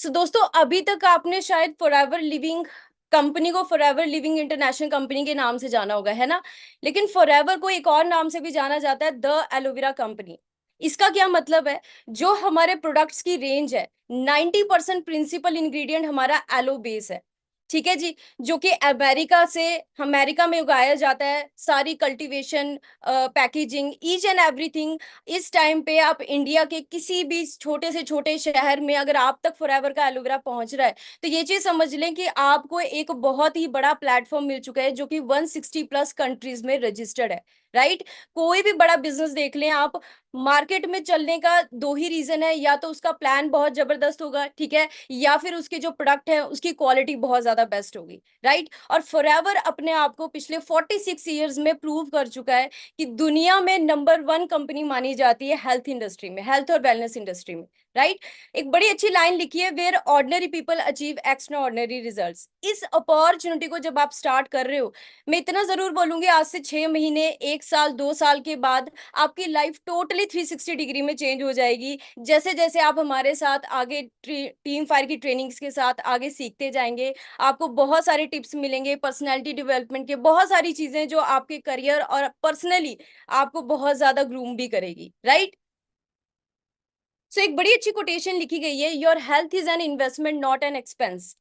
दोस्तों, अभी तक आपने शायद फॉरएवर लिविंग कंपनी को फॉरएवर लिविंग इंटरनेशनल कंपनी के नाम से जाना होगा, है ना। लेकिन फॉरएवर को एक और नाम से भी जाना जाता है, द एलोवेरा कंपनी। इसका क्या मतलब है? जो हमारे प्रोडक्ट्स की रेंज है, 90% प्रिंसिपल इंग्रेडिएंट हमारा एलो बेस है। ठीक है जी। जो कि अमेरिका में उगाया जाता है। सारी cultivation, packaging, each and everything. इस टाइम पे आप इंडिया के किसी भी छोटे से छोटे शहर में अगर आप तक फॉरएवर का एलोवेरा पहुंच रहा है, तो ये चीज समझ लें कि आपको एक बहुत ही बड़ा प्लेटफॉर्म मिल चुका है, जो कि 160 प्लस कंट्रीज में रजिस्टर्ड है। राइट। कोई भी बड़ा बिजनेस देख लें आप, मार्केट में चलने का दो ही रीजन है, या तो उसका प्लान बहुत जबरदस्त होगा, ठीक है, या फिर उसके जो प्रोडक्ट है उसकी क्वालिटी बहुत ज्यादा बेस्ट होगी। राइट। और फॉरएवर अपने आप को पिछले 46 ईयर्स में प्रूव कर चुका है कि दुनिया में नंबर वन कंपनी मानी जाती है हेल्थ इंडस्ट्री में, हेल्थ और वेलनेस इंडस्ट्री में। राइट। एक बड़ी अच्छी लाइन लिखी है, where ordinary people achieve extraordinary results. इस अपॉर्चुनिटी को जब आप स्टार्ट कर रहे हो, मैं इतना जरूर बोलूंगी, आज से 6 महीने, 1 साल, 2 साल के बाद आपकी लाइफ टोटली 360 डिग्री में चेंज हो जाएगी। जैसे जैसे आप हमारे साथ आगे टीम फायर की ट्रेनिंग्स के साथ आगे सीखते जाएंगे, आपको बहुत सारे टिप्स मिलेंगे, पर्सनैलिटी डेवलपमेंट के बहुत सारी चीजें जो आपके करियर और पर्सनली आपको बहुत ज्यादा ग्रूम भी करेगी। राइट। एक बड़ी अच्छी कोटेशन लिखी गई है, your health is an investment not an expense.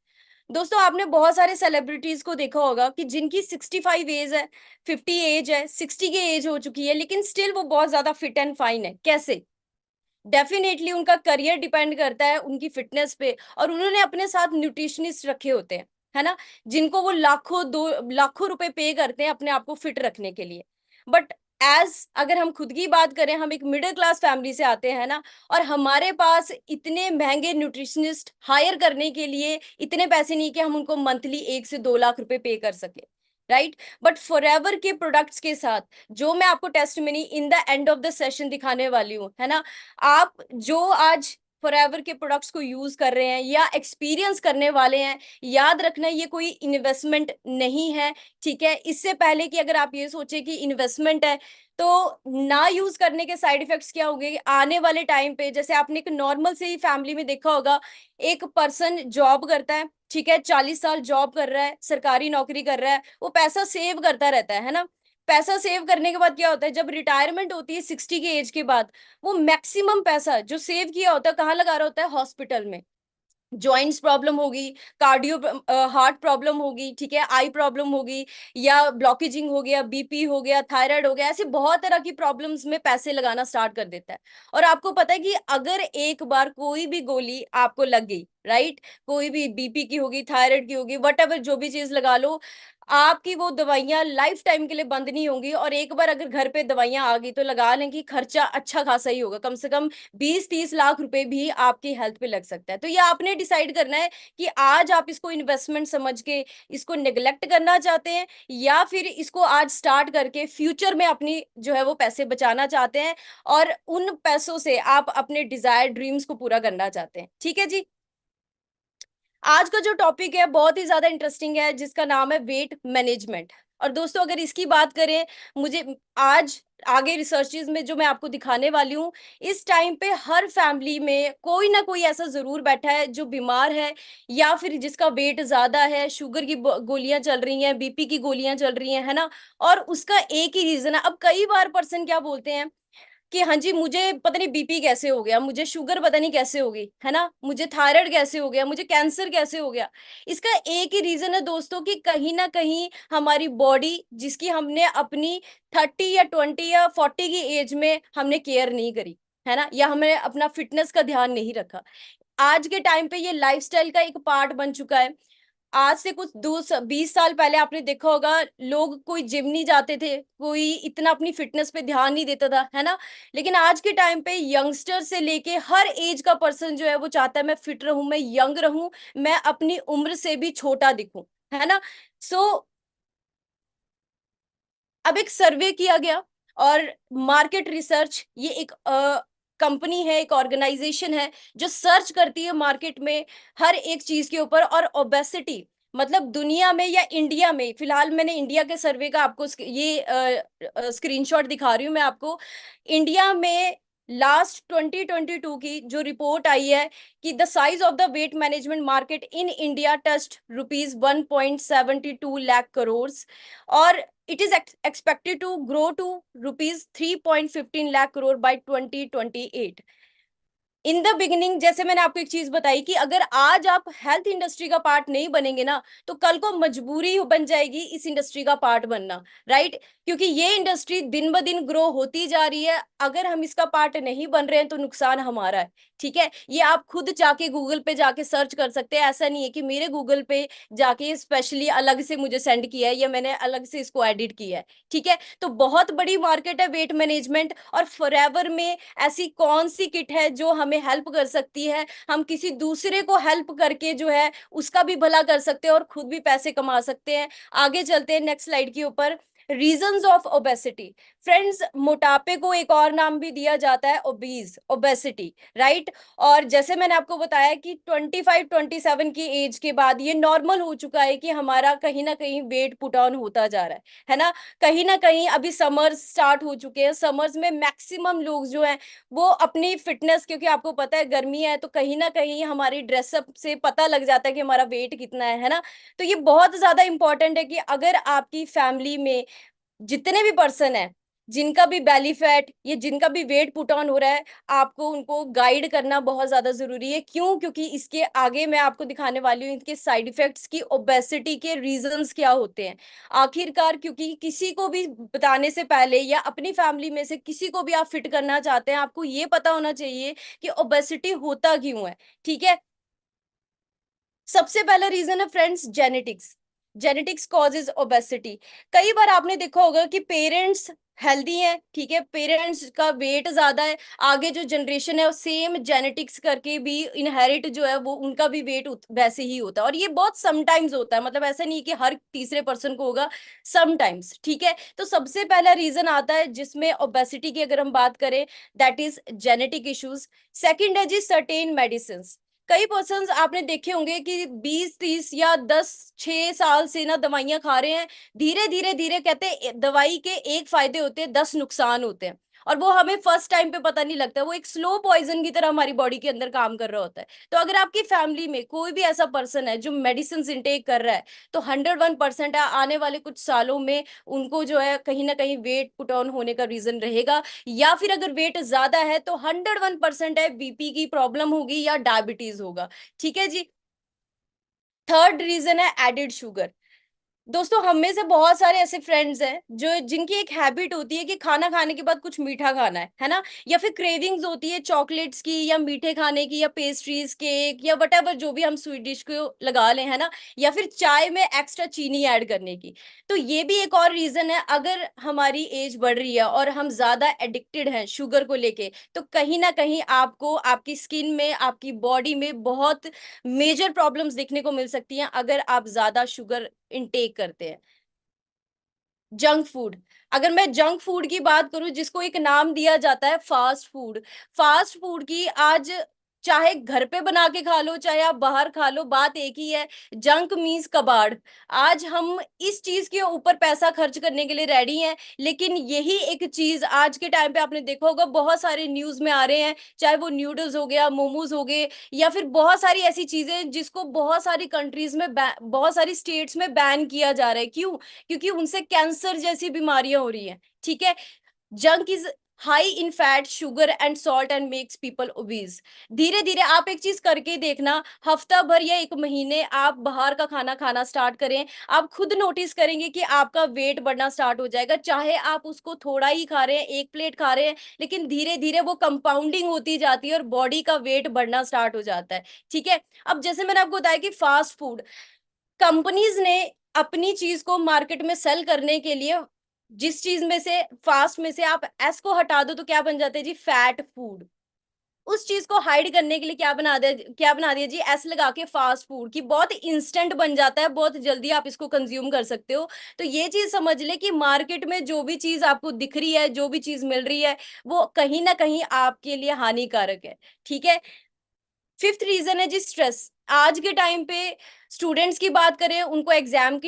दोस्तों, आपने बहुत सारे सेलिब्रिटीज को देखा होगा कि जिनकी 65 एज है, 50 एज है, 60 की एज हो चुकी है, लेकिन स्टिल वो बहुत ज्यादा फिट एंड फाइन है। कैसे? डेफिनेटली उनका करियर डिपेंड करता है उनकी फिटनेस पे, और उन्होंने अपने साथ न्यूट्रिशनिस्ट रखे होते हैं, है ना, जिनको वो लाखों रुपए पे करते हैं अपने आप को फिट रखने के लिए। बट अगर हम खुद की बात करें, हम एक मिडिल क्लास फैमिली से आते हैं ना, और हमारे पास इतने महंगे न्यूट्रिशनिस्ट हायर करने के लिए इतने पैसे नहीं कि हम उनको मंथली 1 से 2 लाख रुपए पे कर सके। राइट। बट फॉरएवर के प्रोडक्ट्स के साथ, जो मैं आपको testimony in the end of the session दिखाने वाली हूँ, है ना, आप जो आज फॉरएवर के प्रोडक्ट्स को यूज कर रहे हैं या एक्सपीरियंस करने वाले हैं, याद रखना ये कोई इन्वेस्टमेंट नहीं है। ठीक है। इससे पहले कि अगर आप ये सोचे कि इन्वेस्टमेंट है, तो ना यूज करने के साइड इफेक्ट्स क्या होंगे आने वाले टाइम पे। जैसे आपने एक नॉर्मल से ही फैमिली में देखा होगा, एक पर्सन जॉब करता है, ठीक है, 40 साल जॉब कर रहा है, सरकारी नौकरी कर रहा है, वो पैसा सेव करता रहता है ना। पैसा सेव करने के बाद क्या होता है, जब रिटायरमेंट होती है 60 की एज के बाद, वो मैक्सिमम पैसा जो सेव किया होता है कहाँ लगा रहा होता है? हॉस्पिटल में। जॉइंट्स प्रॉब्लम होगी, कार्डियो हार्ट प्रॉब्लम होगी, ठीक है, आई प्रॉब्लम होगी, या ब्लॉकेजिंग हो गया, बीपी हो गया, थायराइड हो गया, ऐसी बहुत तरह की प्रॉब्लम्स में पैसे लगाना स्टार्ट कर देता है। और आपको पता है कि अगर एक बार कोई भी गोली आपको लग गई, राइट, कोई भी बीपी की होगी, थायराइड की होगी, वट एवर जो भी चीज लगा लो, आपकी वो दवाइयां लाइफ टाइम के लिए बंद नहीं होंगी। और एक बार अगर घर पे दवाइयां आ गई, तो लगा लें कि खर्चा अच्छा खासा ही होगा, कम से कम 20-30 लाख रुपए भी आपकी हेल्थ पे लग सकता है। तो ये आपने डिसाइड करना है कि आज आप इसको इन्वेस्टमेंट समझ के इसको निगलेक्ट करना चाहते हैं, या फिर इसको आज स्टार्ट करके फ्यूचर में अपनी जो है वो पैसे बचाना चाहते हैं, और उन पैसों से आप अपने डिजायर ड्रीम्स को पूरा करना चाहते हैं। ठीक है जी। आज का जो टॉपिक है बहुत ही ज्यादा इंटरेस्टिंग है, जिसका नाम है वेट मैनेजमेंट। और दोस्तों, अगर इसकी बात करें, मुझे आज आगे रिसर्चेज में जो मैं आपको दिखाने वाली हूँ, इस टाइम पे हर फैमिली में कोई ना कोई ऐसा जरूर बैठा है जो बीमार है, या फिर जिसका वेट ज्यादा है, शुगर की गोलियां चल रही हैं, बीपी की गोलियां चल रही हैं, है ना। और उसका एक ही रीजन है। अब कई बार पर्सन क्या बोलते हैं कि हाँ जी, मुझे पता नहीं बीपी कैसे हो गया, मुझे शुगर पता नहीं कैसे हो गई, है ना, मुझे थायराइड कैसे हो गया, मुझे कैंसर कैसे हो गया। इसका एक ही रीजन है दोस्तों, कि कहीं ना कहीं हमारी बॉडी, जिसकी हमने अपनी 30 या 20 या 40 की एज में हमने केयर नहीं करी, है ना, या हमने अपना फिटनेस का ध्यान नहीं रखा। आज के टाइम पे ये लाइफस्टाइल का एक पार्ट बन चुका है। आज से कुछ 20 साल पहले आपने देखा होगा, लोग कोई जिम नहीं जाते थे, कोई इतना अपनी फिटनेस पे ध्यान नहीं देता था, है ना। लेकिन आज के टाइम पे यंगस्टर से लेके हर एज का पर्सन जो है वो चाहता है मैं फिट रहूं, मैं यंग रहूं, मैं अपनी उम्र से भी छोटा दिखूं, है ना। सो अब एक सर्वे किया गया, और मार्केट रिसर्च, ये एक कंपनी है, एक ऑर्गेनाइजेशन है, जो सर्च करती है मार्केट में हर एक चीज के ऊपर। और ओबेसिटी, मतलब दुनिया में या इंडिया में, फिलहाल मैंने इंडिया के सर्वे का आपको ये स्क्रीनशॉट दिखा रही हूँ मैं आपको। इंडिया में लास्ट 2022 की जो रिपोर्ट आई है कि the size of the weight management market in India touched rupees 1.72 lakh crore, और it is expected to grow to rupees 3.15 lakh crore by 2028. In the beginning, जैसे मैंने आपको एक चीज बताई कि अगर आज आप हेल्थ इंडस्ट्री का पार्ट नहीं बनेंगे ना, तो कल को मजबूरी बन जाएगी इस इंडस्ट्री का पार्ट बनना, राइट? क्योंकि ये इंडस्ट्री दिन ब दिन ग्रो होती जा रही है। अगर हम इसका पार्ट नहीं बन रहे हैं तो नुकसान हमारा है, ठीक है? ये आप खुद जाके गूगल पे जाके सर्च कर सकते हैं। ऐसा नहीं है कि मेरे गूगल पे जाके स्पेशली अलग से मुझे सेंड किया है या मैंने अलग से इसको एडिट किया है, ठीक है? तो बहुत बड़ी मार्केट है वेट मैनेजमेंट, और फॉरएवर में ऐसी कौन सी किट है जो हमें हेल्प कर सकती है? हम किसी दूसरे को हेल्प करके जो है उसका भी भला कर सकते हैं और खुद भी पैसे कमा सकते हैं। आगे चलते हैं नेक्स्ट स्लाइड के ऊपर। Reasons of obesity. फ्रेंड्स, मोटापे को एक और नाम भी दिया जाता है ओबीज, ओबेसिटी, राइट? और जैसे मैंने आपको बताया कि 25-27 की एज के बाद ये नॉर्मल हो चुका है कि हमारा कहीं ना कहीं वेट पुट ऑन होता जा रहा है ना? कहीं ना कहीं अभी समर्स स्टार्ट हो चुके हैं, समर्स में मैक्सिमम लोग जो हैं वो अपनी फिटनेस, क्योंकि आपको पता है गर्मी है तो कहीं ना कहीं हमारी ड्रेसअप से पता लग जाता है कि हमारा वेट कितना है ना? तो ये बहुत ज्यादा इंपॉर्टेंट है कि अगर आपकी फैमिली में जितने भी पर्सन है, जिनका भी बेली फैट या जिनका भी वेट पुट ऑन हो रहा है, आपको उनको गाइड करना बहुत ज्यादा जरूरी है। क्यों? क्योंकि इसके आगे मैं आपको दिखाने वाली हूँ इनके साइड इफेक्ट्स की, ओबेसिटी के रीजंस क्या होते हैं आखिरकार। क्योंकि किसी को भी बताने से पहले या अपनी फैमिली में से किसी को भी आप फिट करना चाहते हैं, आपको ये पता होना चाहिए कि ओबेसिटी होता क्यों है, ठीक है? सबसे पहला रीजन है friends genetics. Genetics causes obesity. कई बार आपने देखा होगा कि पेरेंट्स हेल्दी हैं, ठीक है, पेरेंट्स का वेट ज्यादा है, आगे जो जनरेशन है वो सेम जेनेटिक्स करके भी इनहेरिट जो है वो उनका भी वेट वैसे ही होता है। और ये बहुत समटाइम्स होता है, मतलब ऐसा नहीं कि हर तीसरे पर्सन को होगा, समटाइम्स, ठीक है? तो सबसे पहला रीजन आता है जिसमें ओबेसिटी की अगर हम बात करें, that is genetic issues. Second है जी सर्टेन मेडिसिन। कई पर्सन आपने देखे होंगे कि 20-30 या 10-6 साल से ना दवाइयां खा रहे हैं। धीरे धीरे धीरे कहते हैं दवाई के एक फायदे होते हैं, 10 नुकसान होते हैं, और वो हमें फर्स्ट टाइम पे पता नहीं लगता। वो एक स्लो पॉइजन की तरह हमारी बॉडी के अंदर काम कर रहा होता है। तो अगर आपकी फैमिली में कोई भी ऐसा पर्सन है जो मेडिसिन इंटेक कर रहा है, तो 101% है आने वाले कुछ सालों में उनको जो है कहीं ना कहीं वेट पुट ऑन होने का रीजन रहेगा। या फिर अगर वेट ज्यादा है तो 101% है बीपी की प्रॉब्लम होगी या डायबिटीज होगा, ठीक है जी? थर्ड रीजन है एडिड शुगर। दोस्तों, हम में से बहुत सारे ऐसे फ्रेंड्स हैं जो जिनकी एक हैबिट होती है कि खाना खाने के बाद कुछ मीठा खाना है ना? या फिर क्रेविंग्स होती है चॉकलेट्स की या मीठे खाने की या पेस्ट्रीज, केक या वट जो भी हम स्वीट डिश को लगा लें, है ना? या फिर चाय में एक्स्ट्रा चीनी ऐड करने की। तो ये भी एक और रीजन है। अगर हमारी एज बढ़ रही है और हम ज्यादा एडिक्टेड हैं शुगर को लेके, तो कहीं ना कहीं आपको आपकी स्किन में, आपकी बॉडी में बहुत मेजर प्रॉब्लम्स देखने को मिल सकती हैं अगर आप ज्यादा शुगर इनटेक करते हैं। Junk food. अगर मैं जंक फूड की बात करूं जिसको एक नाम दिया जाता है फास्ट फूड, फास्ट फूड की आज चाहे घर पे बना के खा लो चाहे आप बाहर खा लो, बात एक ही है। जंक मीन्स कबाड़। आज हम इस चीज के ऊपर पैसा खर्च करने के लिए रेडी हैं, लेकिन यही एक चीज आज के टाइम पे आपने देखा होगा बहुत सारे न्यूज में आ रहे हैं, चाहे वो न्यूडल्स हो गया, मोमोज हो गए, या फिर बहुत सारी ऐसी चीजें जिसको बहुत सारी कंट्रीज में बहुत सारी स्टेट्स में बैन किया जा रहा है। क्यों? क्योंकि उनसे कैंसर जैसी बीमारियां हो रही हैं, ठीक है? Junk is high in fat, sugar and salt and makes people obese. धीरे धीरे आप एक चीज करके देखना, हफ्ता भर या एक महीने आप बाहर का खाना खाना स्टार्ट करें, आप खुद नोटिस करेंगे कि आपका वेट बढ़ना स्टार्ट हो जाएगा। चाहे आप उसको थोड़ा ही खा रहे हैं, एक प्लेट खा रहे हैं, लेकिन धीरे धीरे वो कंपाउंडिंग होती जाती है और बॉडी का वेट बढ़ना स्टार्ट हो जाता है, ठीक है? अब जैसे मैंने आपको बताया कि फास्ट फूड कंपनीज ने अपनी चीज को मार्केट में सेल करने के लिए जिस चीज में से फास्ट में से आप एस को हटा दो तो क्या बन जाता है जी? Fat food. उस चीज को हाइड करने के लिए क्या बना दिया जी? एस लगा के फास्ट फूड की बहुत इंस्टेंट बन जाता है, बहुत जल्दी आप इसको कंज्यूम कर सकते हो। तो ये चीज समझ ले कि मार्केट में जो भी चीज आपको दिख रही है, जो भी चीज मिल रही है, वो कहीं ना कहीं आपके लिए हानिकारक है, ठीक है? फिफ्थ रीजन है जी स्ट्रेस। आज के टाइम पे स्टूडेंट्स की बात करें, उनको एग्जाम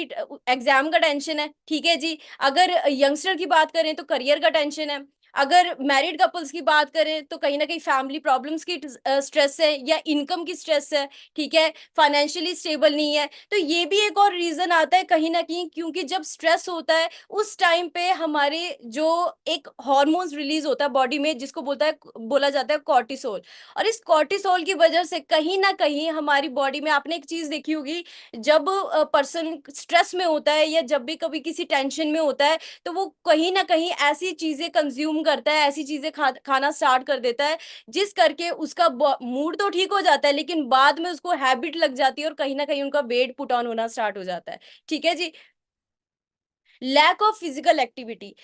का टेंशन है, ठीक है जी? अगर यंगस्टर की बात करें तो करियर का टेंशन है। अगर मैरिड कपल्स की बात करें तो कहीं ना कहीं फैमिली प्रॉब्लम्स की स्ट्रेस है या इनकम की स्ट्रेस है, ठीक है, फाइनेंशियली स्टेबल नहीं है, तो ये भी एक और रीजन आता है कहीं ना कहीं, क्योंकि जब स्ट्रेस होता है उस टाइम पे हमारे जो एक हार्मोन्स रिलीज होता है बॉडी में, जिसको बोला जाता है कॉर्टिसोल, और इस कॉर्टिसोल की वजह से कहीं ना कहीं हमारी बॉडी में, आपने एक चीज देखी होगी, जब पर्सन स्ट्रेस में होता है या जब भी कभी किसी टेंशन में होता है, तो वो कहीं ना कहीं ऐसी चीजें कंज्यूम करता है, ऐसी चीजें खाना स्टार्ट कर देता है, जिस करके उसका मूड तो ठीक हो जाता है, लेकिन बाद में उसको हैबिट लग जाती है और कहीं ना कहीं उनका वेट पुट ऑन होना स्टार्ट हो जाता है। ठीक है जी। लैक ऑफ फिजिकल एक्टिविटी,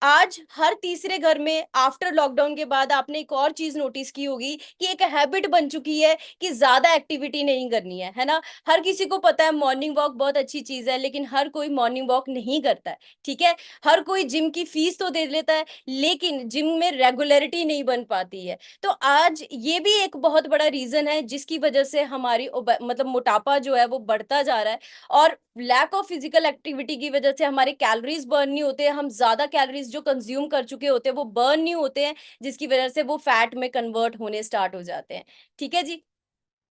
आज हर तीसरे घर में आफ्टर लॉकडाउन के बाद आपने एक और चीज नोटिस की होगी कि एक हैबिट बन चुकी है कि ज्यादा एक्टिविटी नहीं करनी है ना। हर किसी को पता है मॉर्निंग वॉक बहुत अच्छी चीज है, लेकिन हर कोई मॉर्निंग वॉक नहीं करता है, ठीक है। हर कोई जिम की फीस तो दे लेता है, लेकिन जिम में रेगुलरिटी नहीं बन पाती है। तो आज ये भी एक बहुत बड़ा रीजन है जिसकी वजह से हमारी मतलब मोटापा जो है वो बढ़ता जा रहा है। और लैक ऑफ फिजिकल एक्टिविटी की वजह से हमारे कैलोरीज बर्न नहीं होते हैं, हम ज्यादा कैलोरीज जो कंज्यूम कर चुके होते हैं वो बर्न नहीं होते हैं, जिसकी वजह से वो फैट में कन्वर्ट होने स्टार्ट हो जाते हैं। ठीक है जी।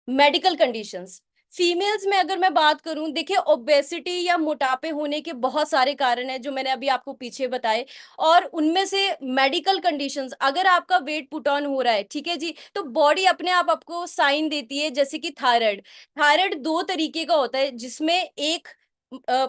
मेडिकल कंडीशंस, फीमेल्स में अगर मैं बात करूं, देखिए ओबेसिटी या मोटापे होने के बहुत सारे कारण हैं जो मैंने अभी आपको पीछे बताए, और उनमें से मेडिकल कंडीशंस, अगर आपका वेट पुट ऑन हो रहा है, ठीक है जी, तो बॉडी अपने आप आपको साइन देती है, जैसे कि थायराइड। थायराइड दो तरीके का होता है, जिसमें एक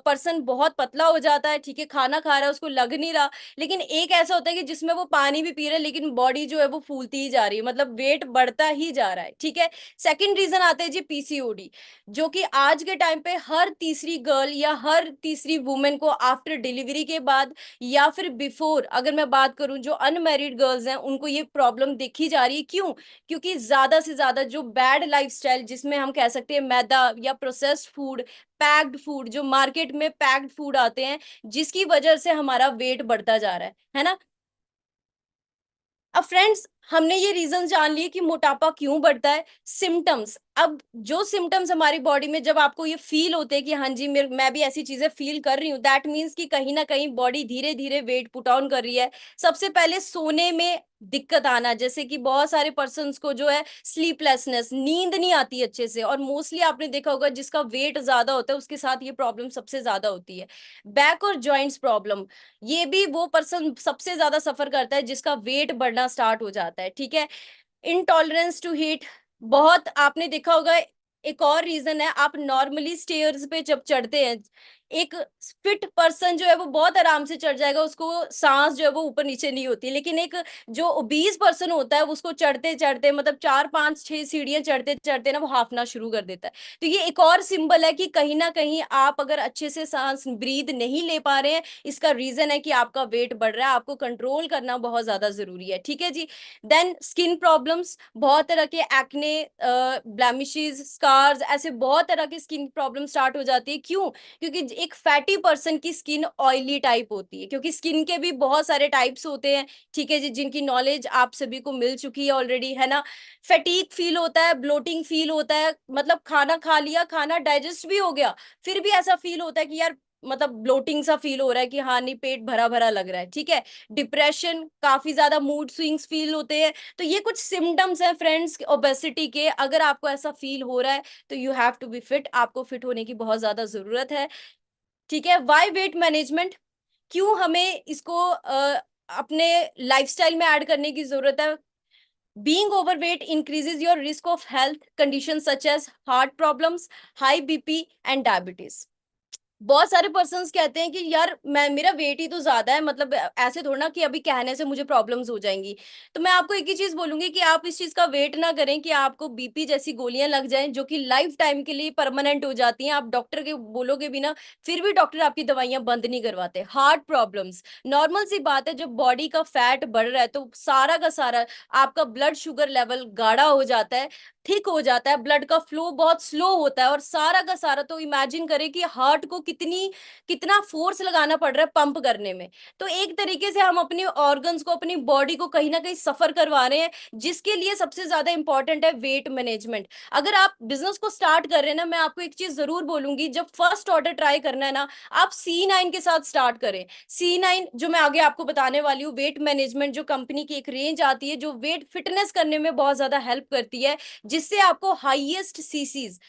पर्सन बहुत पतला हो जाता है, ठीक है, खाना खा रहा है उसको लग नहीं रहा, लेकिन एक ऐसा होता है कि जिसमें वो पानी भी पी रहा है लेकिन बॉडी जो है वो फूलती ही जा रही है, मतलब वेट बढ़ता ही जा रहा है, ठीक है। सेकंड रीजन आता है जी पीसीओडी, जो कि आज के टाइम पे हर तीसरी गर्ल या हर तीसरी वुमेन को आफ्टर डिलीवरी के बाद या फिर बिफोर, अगर मैं बात करूं जो अनमैरिड गर्ल्स हैं उनको ये प्रॉब्लम देखी जा रही है। क्यों? क्योंकि ज्यादा से ज्यादा जो बैड लाइफस्टाइल, जिसमें हम कह सकते हैं मैदा या प्रोसेस्ड फूड, पैक्ड फूड, जो मार्केट में पैक्ड फूड आते हैं, जिसकी वजह से हमारा वेट बढ़ता जा रहा है ना। अब फ्रेंड्स, हमने ये रीजन जान लिए कि मोटापा क्यों बढ़ता है। सिम्टम्स, अब जो सिम्टम्स हमारी बॉडी में जब आपको ये फील होते हैं कि हाँ जी मैं भी ऐसी चीजें फील कर रही हूँ, दैट मीन्स कि कहीं ना कहीं बॉडी धीरे धीरे वेट पुट ऑन कर रही है। सबसे पहले सोने में दिक्कत आना, जैसे कि बहुत सारे पर्सन्स को जो है स्लीपलेसनेस, नींद नहीं आती अच्छे से, और मोस्टली आपने देखा होगा जिसका वेट ज्यादा होता है उसके साथ ये प्रॉब्लम सबसे ज्यादा होती है। बैक और जॉइंट्स प्रॉब्लम, ये भी वो पर्सन सबसे ज्यादा सफर करता है जिसका वेट बढ़ना स्टार्ट हो जाता है, ठीक है। इंटॉलरेंस टू हीट, बहुत आपने देखा होगा। एक और रीजन है, आप नॉर्मली स्टेयर्स पे जब चढ़ते हैं, एक फिट पर्सन जो है वो बहुत आराम से चढ़ जाएगा, उसको सांस जो है वो ऊपर नीचे नहीं होती, लेकिन एक जो ओबीज पर्सन होता है उसको चढ़ते चढ़ते मतलब 4 5 6 सीढ़ियां चढ़ते चढ़ते ना वो हाफना शुरू कर देता है। तो ये एक और सिंबल है कि कहीं ना कहीं आप अगर अच्छे से सांस ब्रीद नहीं ले पा रहे हैं, इसका रीजन है कि आपका वेट बढ़ रहा है, आपको कंट्रोल करना बहुत ज्यादा जरूरी है, ठीक है जी। देन स्किन प्रॉब्लम्स, बहुत तरह के एक्ने, ब्लेमिशेस, स्कार्स, ऐसे बहुत तरह की स्किन प्रॉब्लम स्टार्ट हो जाती है। क्यों? क्योंकि एक फैटी पर्सन की स्किन ऑयली टाइप होती है, क्योंकि स्किन के भी बहुत सारे टाइप्स होते हैं, ठीक है जी, जिनकी नॉलेज आप सभी को मिल चुकी है ऑलरेडी, है ना। फैटीग फील होता है, ब्लोटिंग फील होता है, मतलब खाना खा लिया, खाना डाइजेस्ट भी हो गया, फिर भी ऐसा फील होता है कि यार मतलब ब्लोटिंग सा फील हो रहा है कि हाँ नहीं पेट भरा भरा लग रहा है, ठीक है। डिप्रेशन, काफी ज्यादा मूड स्विंग्स फील होते हैं। तो ये कुछ सिम्टम्स हैं फ्रेंड्स ओबेसिटी के, अगर आपको ऐसा फील हो रहा है तो you have to be fit, आपको फिट होने की बहुत ज्यादा जरूरत है, ठीक है। वाई वेट मैनेजमेंट, क्यों हमें इसको अपने लाइफस्टाइल में ऐड करने की जरूरत है। Being overweight increases your risk of health condition such as heart problems, high BP and diabetes. बहुत सारे पर्सन्स कहते हैं कि यार मैं मेरा वेट ही तो ज्यादा है, मतलब ऐसे थोड़ा ना कि अभी कहने से मुझे प्रॉब्लम्स हो जाएंगी। तो मैं आपको एक ही चीज बोलूंगी कि आप इस चीज का वेट ना करें कि आपको बीपी जैसी गोलियां लग जाएं जो कि लाइफ टाइम के लिए परमानेंट हो जाती हैं, आप डॉक्टर के बोलोगे भी ना, फिर भी डॉक्टर आपकी दवाइयां बंद नहीं करवाते। हार्ट प्रॉब्लम्स, नॉर्मल सी बात है, जब बॉडी का फैट बढ़ रहा है तो सारा का सारा आपका ब्लड शुगर लेवल गाढ़ा हो जाता है, थिक हो जाता है, ब्लड का फ्लो बहुत स्लो होता है, और सारा का सारा, तो इमेजिन करें कि हार्ट को कितना फोर्स लगाना पड़ रहा है पंप करने में। तो एक तरीके से हम अपने ऑर्गन्स को, अपनी बॉडी को कहीं ना कहीं सफर करवा रहे हैं, जिसके लिए सबसे ज्यादा इंपॉर्टेंट है वेट मैनेजमेंट। अगर आप बिजनेस को स्टार्ट कर रहे हैं ना, मैं आपको एक चीज जरूर बोलूंगी, जब फर्स्ट ऑर्डर ट्राई करना है ना, आप C9 के साथ स्टार्ट करें। C9 जो मैं आगे आपको बताने वाली हूँ, वेट मैनेजमेंट, जो कंपनी की एक रेंज आती है जो वेट फिटनेस करने में बहुत ज्यादा हेल्प करती है, जिससे आपको हाईएस्ट सीसीज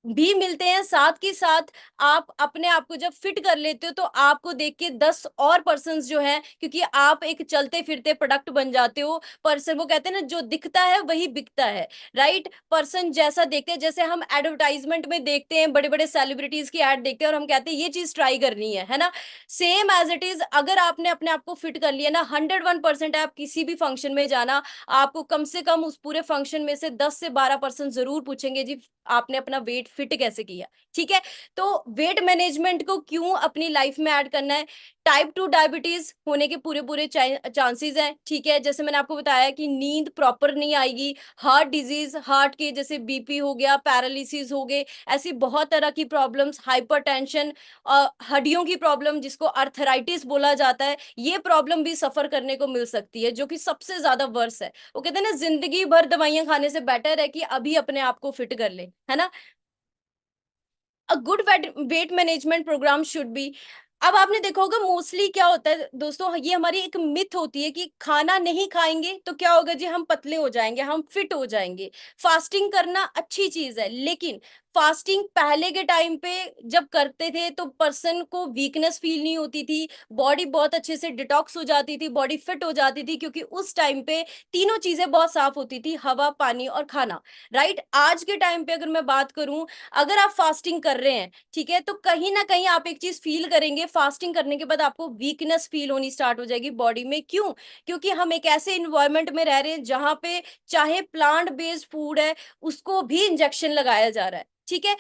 भी मिलते हैं। साथ के साथ आप अपने आप को जब फिट कर लेते हो, तो आपको देख के 10 और पर्सन्स जो हैं, क्योंकि आप एक चलते फिरते प्रोडक्ट बन जाते हो। पर्सन, वो कहते हैं ना, जो दिखता है वही बिकता है, राइट। पर्सन जैसा देखते हैं, जैसे हम एडवर्टाइजमेंट में देखते हैं, बड़े बड़े सेलिब्रिटीज की एड देखते हैं और हम कहते हैं ये चीज ट्राई करनी है ना। सेम एज इट इज, अगर आपने अपने आप को फिट कर लिया ना, 101% आप किसी भी फंक्शन में जाना, आपको कम से कम उस पूरे फंक्शन में से 10 से 12% जरूर पूछेंगे जी आपने अपना वेट फिट कैसे किया। ठीक है। तो वेट मैनेजमेंट को क्यों अपनी लाइफ में ऐड करना है? टाइप 2 डायबिटीज होने के पूरे पूरे चांसेस हैं। ठीक है, जैसे मैंने आपको बताया कि नींद प्रॉपर नहीं आएगी, हार्ट डिजीज, हार्ट के जैसे बीपी हो गया, पैरालिसिस हो गए, ऐसी बहुत तरह की प्रॉब्लम्स, हाइपरटेंशन, हड्डियों की प्रॉब्लम जिसको अर्थराइटिस बोला जाता है, ये प्रॉब्लम भी सफर करने को मिल सकती है, जो कि सबसे ज्यादा वर्स है। वो कहते हैं ना, जिंदगी भर दवाइयां खाने से बेटर है कि अभी अपने आप को फिट कर ले, है ना। A good weight management programme should be. अब आपने देखा होगा मोस्टली क्या होता है दोस्तों, ये हमारी एक मिथ होती है कि खाना नहीं खाएंगे तो क्या होगा जी, हम पतले हो जाएंगे, हम फिट हो जाएंगे। फास्टिंग करना अच्छी चीज है, लेकिन फास्टिंग पहले के टाइम पे जब करते थे तो पर्सन को वीकनेस फील नहीं होती थी, बॉडी बहुत अच्छे से डिटॉक्स हो जाती थी, बॉडी फिट हो जाती थी, क्योंकि उस टाइम पे तीनों चीजें बहुत साफ होती थी, हवा, पानी और खाना, राइट। आज के टाइम पे अगर मैं बात करूं, अगर आप फास्टिंग कर रहे हैं, ठीक है, तो कहीं ना कहीं आप एक चीज फील करेंगे, फास्टिंग करने के बाद आपको वीकनेस फील होनी स्टार्ट हो जाएगी बॉडी में। क्यों? क्योंकि हम एक ऐसे इन्वायरमेंट में रह रहे हैं जहां पे चाहे प्लांट बेस्ड फूड है, उसको भी इंजेक्शन लगाया जा रहा है। ठीक है।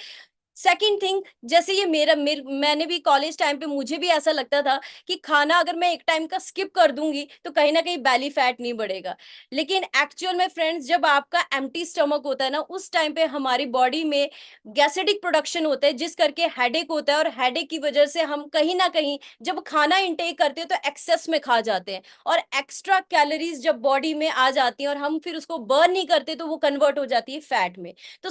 सेकंड थिंग, जैसे ये मैंने भी कॉलेज टाइम पे मुझे भी ऐसा लगता था कि खाना अगर मैं एक टाइम का स्किप कर दूंगी तो कहीं ना कहीं बैली फैट नहीं बढ़ेगा। लेकिन एक्चुअल में फ्रेंड्स, जब आपका एम्प्टी स्टमक होता है ना, उस टाइम पे हमारी बॉडी में गैसेटिक प्रोडक्शन होता है, जिस करके हेडेक होता है, और हेडेक की वजह से हम कहीं ना कहीं जब खाना इंटेक करते हैं तो एक्सेस में खा जाते हैं, और एक्स्ट्रा कैलोरीज जब बॉडी में आ जाती हैं और हम फिर उसको बर्न नहीं करते, तो वो कन्वर्ट हो जाती है फैट में। तो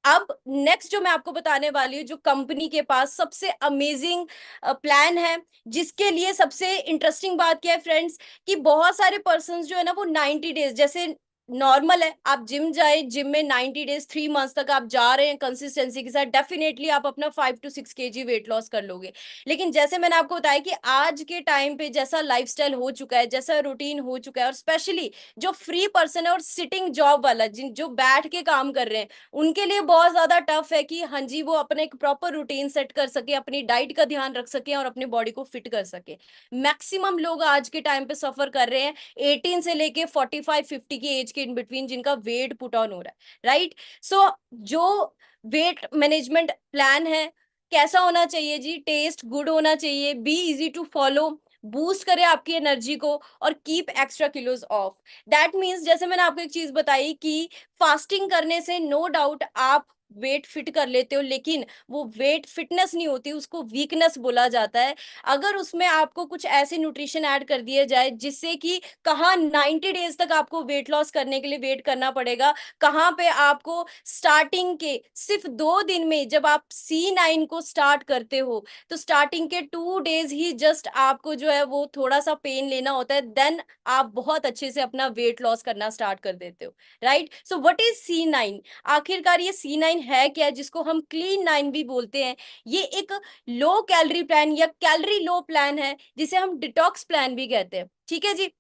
अब नेक्स्ट जो मैं आपको बताने वाली हूँ, जो कंपनी के पास सबसे अमेजिंग प्लान है, जिसके लिए सबसे इंटरेस्टिंग बात क्या है फ्रेंड्स, कि बहुत सारे पर्सन जो है ना, वो 90 डेज, जैसे नॉर्मल है आप जिम जाए, जिम में 90 डेज, 3 मंथ्स तक आप जा रहे हैं कंसिस्टेंसी के साथ, डेफिनेटली आप अपना 5 to 6 kg वेट लॉस कर लोगे। लेकिन जैसे मैंने आपको बताया कि आज के टाइम पे जैसा लाइफस्टाइल हो चुका है, जैसा रूटीन हो चुका है, और स्पेशली जो फ्री पर्सन है और सिटिंग जॉब वाला, जिन जो बैठ के काम कर रहे हैं, उनके लिए बहुत ज्यादा टफ है कि हाँ जी, वो अपने एक प्रॉपर रूटीन सेट कर सके, अपनी डाइट का ध्यान रख सके और अपनी बॉडी को फिट कर सके। मैक्सिमम लोग आज के टाइम पे सफर कर रहे हैं 18 से लेके 45-50 की एज के इन बिटवीन, जिनका वेट पुट ऑन हो रहा है, राइट। सो जो वेट मैनेजमेंट प्लान है, कैसा होना चाहिए जी? टेस्ट गुड होना चाहिए, be easy to follow, boost करे आपकी एनर्जी को, और keep extra kilos off. That means, जैसे मैंने आपको एक चीज बताई कि फास्टिंग करने से नो डाउट आप वेट फिट कर लेते हो, लेकिन वो वेट फिटनेस नहीं होती, उसको वीकनेस बोला जाता है। अगर उसमें आपको कुछ ऐसे न्यूट्रिशन ऐड कर दिए जाए जिससे कि कहाँ 90 डेज तक आपको वेट लॉस करने के लिए वेट करना पड़ेगा, कहाँ पे आपको स्टार्टिंग के सिर्फ 2 दिन में, जब आप C9 को स्टार्ट करते हो, तो स्टार्टिंग के 2 डेज ही जस्ट आपको जो है वो थोड़ा सा पेन लेना होता है, देन आप बहुत अच्छे से अपना वेट लॉस करना स्टार्ट कर देते हो, right. So what is C9? आखिरकार ये C9 है क्या, जिसको हम क्लीन 9 भी बोलते हैं? ये एक लो कैलोरी प्लान या कैलोरी लो प्लान है, जिसे हम डिटॉक्स प्लान भी कहते हैं। ठीक है जी।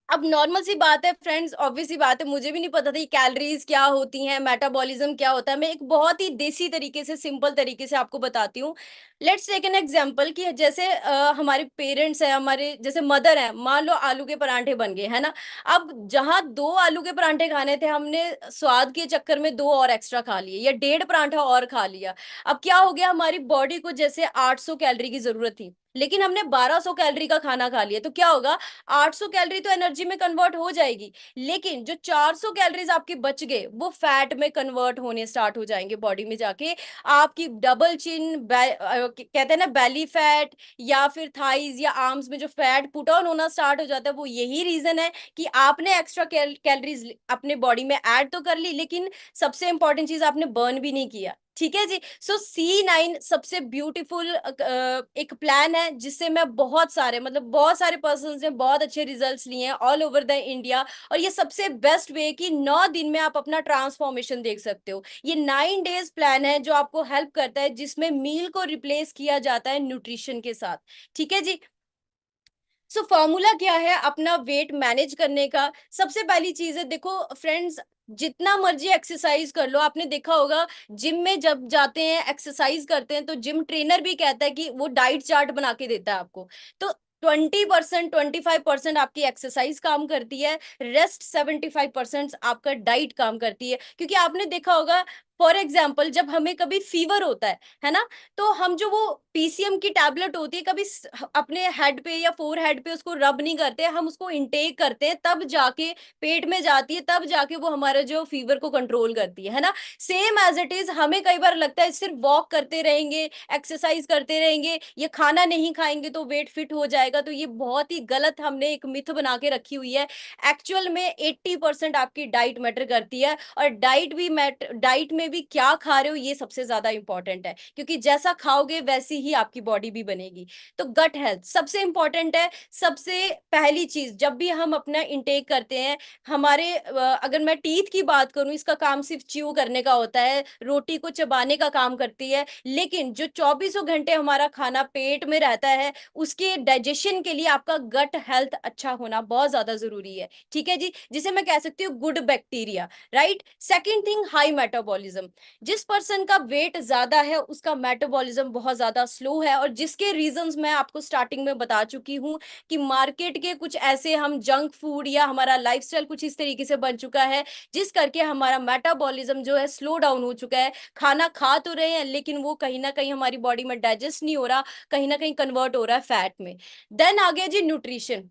अब नॉर्मल सी बात है फ्रेंड्स, ऑब्वियस सी बात है, मुझे भी नहीं पता था कैलोरीज क्या होती हैं, मेटाबॉलिज्म क्या होता है। मैं एक बहुत ही देसी तरीके से, सिंपल तरीके से आपको बताती हूँ। लेट्स टेक एन एग्जांपल कि जैसे हमारे पेरेंट्स हैं, हमारे जैसे मदर हैं, मान लो आलू के परांठे बन गए, है ना। अब जहां 2 आलू के परांठे खाने थे, हमने स्वाद के चक्कर में 2 और एक्स्ट्रा खा लिए, या 1.5 परांठा और खा लिया। अब क्या हो गया, हमारी बॉडी को जैसे 800 कैलोरी की जरूरत थी, लेकिन हमने 1200 कैलोरी का खाना खा लिया, तो क्या होगा, 800 कैलोरी तो एनर्जी में कन्वर्ट हो जाएगी, लेकिन जो 400 कैलोरीज आपके बच गए वो फैट में कन्वर्ट होने स्टार्ट हो जाएंगे बॉडी में जाके। आपकी डबल चिन, कहते हैं ना बेली फैट, या फिर थाइज या आर्म्स में जो फैट पुट ऑन होना स्टार्ट हो जाता है, वो यही रीजन है कि आपने एक्स्ट्रा कैलोरीज अपने बॉडी में ऐड तो कर ली, लेकिन सबसे इंपॉर्टेंट चीज आपने बर्न भी नहीं किया। ठीक है जी। सो C9 सबसे ब्यूटीफुल एक प्लान है, जिससे मैं बहुत सारे पर्सन ने बहुत अच्छे रिजल्ट्स लिए हैं ऑल ओवर द इंडिया। और ये सबसे बेस्ट वे कि 9 दिन में आप अपना ट्रांसफॉर्मेशन देख सकते हो। ये 9 डेज प्लान है जो आपको हेल्प करता है, जिसमें मील को रिप्लेस किया जाता है न्यूट्रिशन के साथ। ठीक है जी। सो फॉर्मूला क्या है अपना वेट मैनेज करने का? सबसे पहली चीज है, देखो फ्रेंड्स, जितना मर्जी एक्सरसाइज कर लो, आपने देखा होगा जिम में जब जाते हैं एक्सरसाइज करते हैं तो जिम ट्रेनर भी कहता है कि वो डाइट चार्ट बना के देता है आपको। तो 20%, 25% आपकी एक्सरसाइज काम करती है, रेस्ट 75% आपका डाइट काम करती है। क्योंकि आपने देखा होगा, फॉर एग्जाम्पल, जब हमें कभी फीवर होता है ना, तो हम जो वो पीसीएम की टैबलेट होती है, कभी अपने हेड पे या फोर हेड पे उसको रब नहीं करते, हम उसको इंटेक करते हैं, तब जाके पेट में जाती है, तब जाके वो हमारे जो फीवर को कंट्रोल करती है ना। सेम एज इट इज, हमें कई बार लगता है सिर्फ वॉक करते रहेंगे, एक्सरसाइज करते रहेंगे, ये खाना नहीं खाएंगे तो वेट फिट हो जाएगा, तो ये बहुत ही गलत हमने एक मिथ बना के रखी हुई है। एक्चुअल में 80% आपकी डाइट मैटर करती है, और डाइट में भी क्या खा रहे हो ये सबसे ज्यादा इंपॉर्टेंट है, क्योंकि जैसा खाओगे वैसी ही आपकी बॉडी भी बनेगी। तो गट हेल्थ सबसे इंपॉर्टेंट है। सबसे पहली चीज जब भी हम अपना इंटेक करते हैं, हमारे अगर मैं टीथ की बात करूं, इसका काम सिर्फ च्यू करने का होता है, रोटी को चबाने का काम करती है, लेकिन जो 24 घंटे हमारा खाना पेट में रहता है, उसके डाइजेशन के लिए आपका गट हेल्थ अच्छा होना बहुत ज्यादा जरूरी है। ठीक है जी, जिसे मैं कह सकती हूँ good bacteria. Right. Second thing, high metabolism. जिस पर्सन का वेट ज्यादा है उसका मेटाबॉलिज्म बहुत ज्यादा स्लो है, और जिसके रीजंस मैं आपको स्टार्टिंग में बता चुकी हूँ कि मार्केट के कुछ ऐसे हम जंक फूड या हमारा लाइफस्टाइल कुछ इस तरीके से बन चुका है, जिस करके हमारा मेटाबॉलिज्म जो है स्लो डाउन हो चुका है। खाना खा तो रहे हैं, लेकिन वो कहीं ना कहीं हमारी बॉडी में डाइजेस्ट नहीं हो रहा, कहीं ना कहीं कन्वर्ट हो रहा है फैट में। देन आ गया जी न्यूट्रिशन।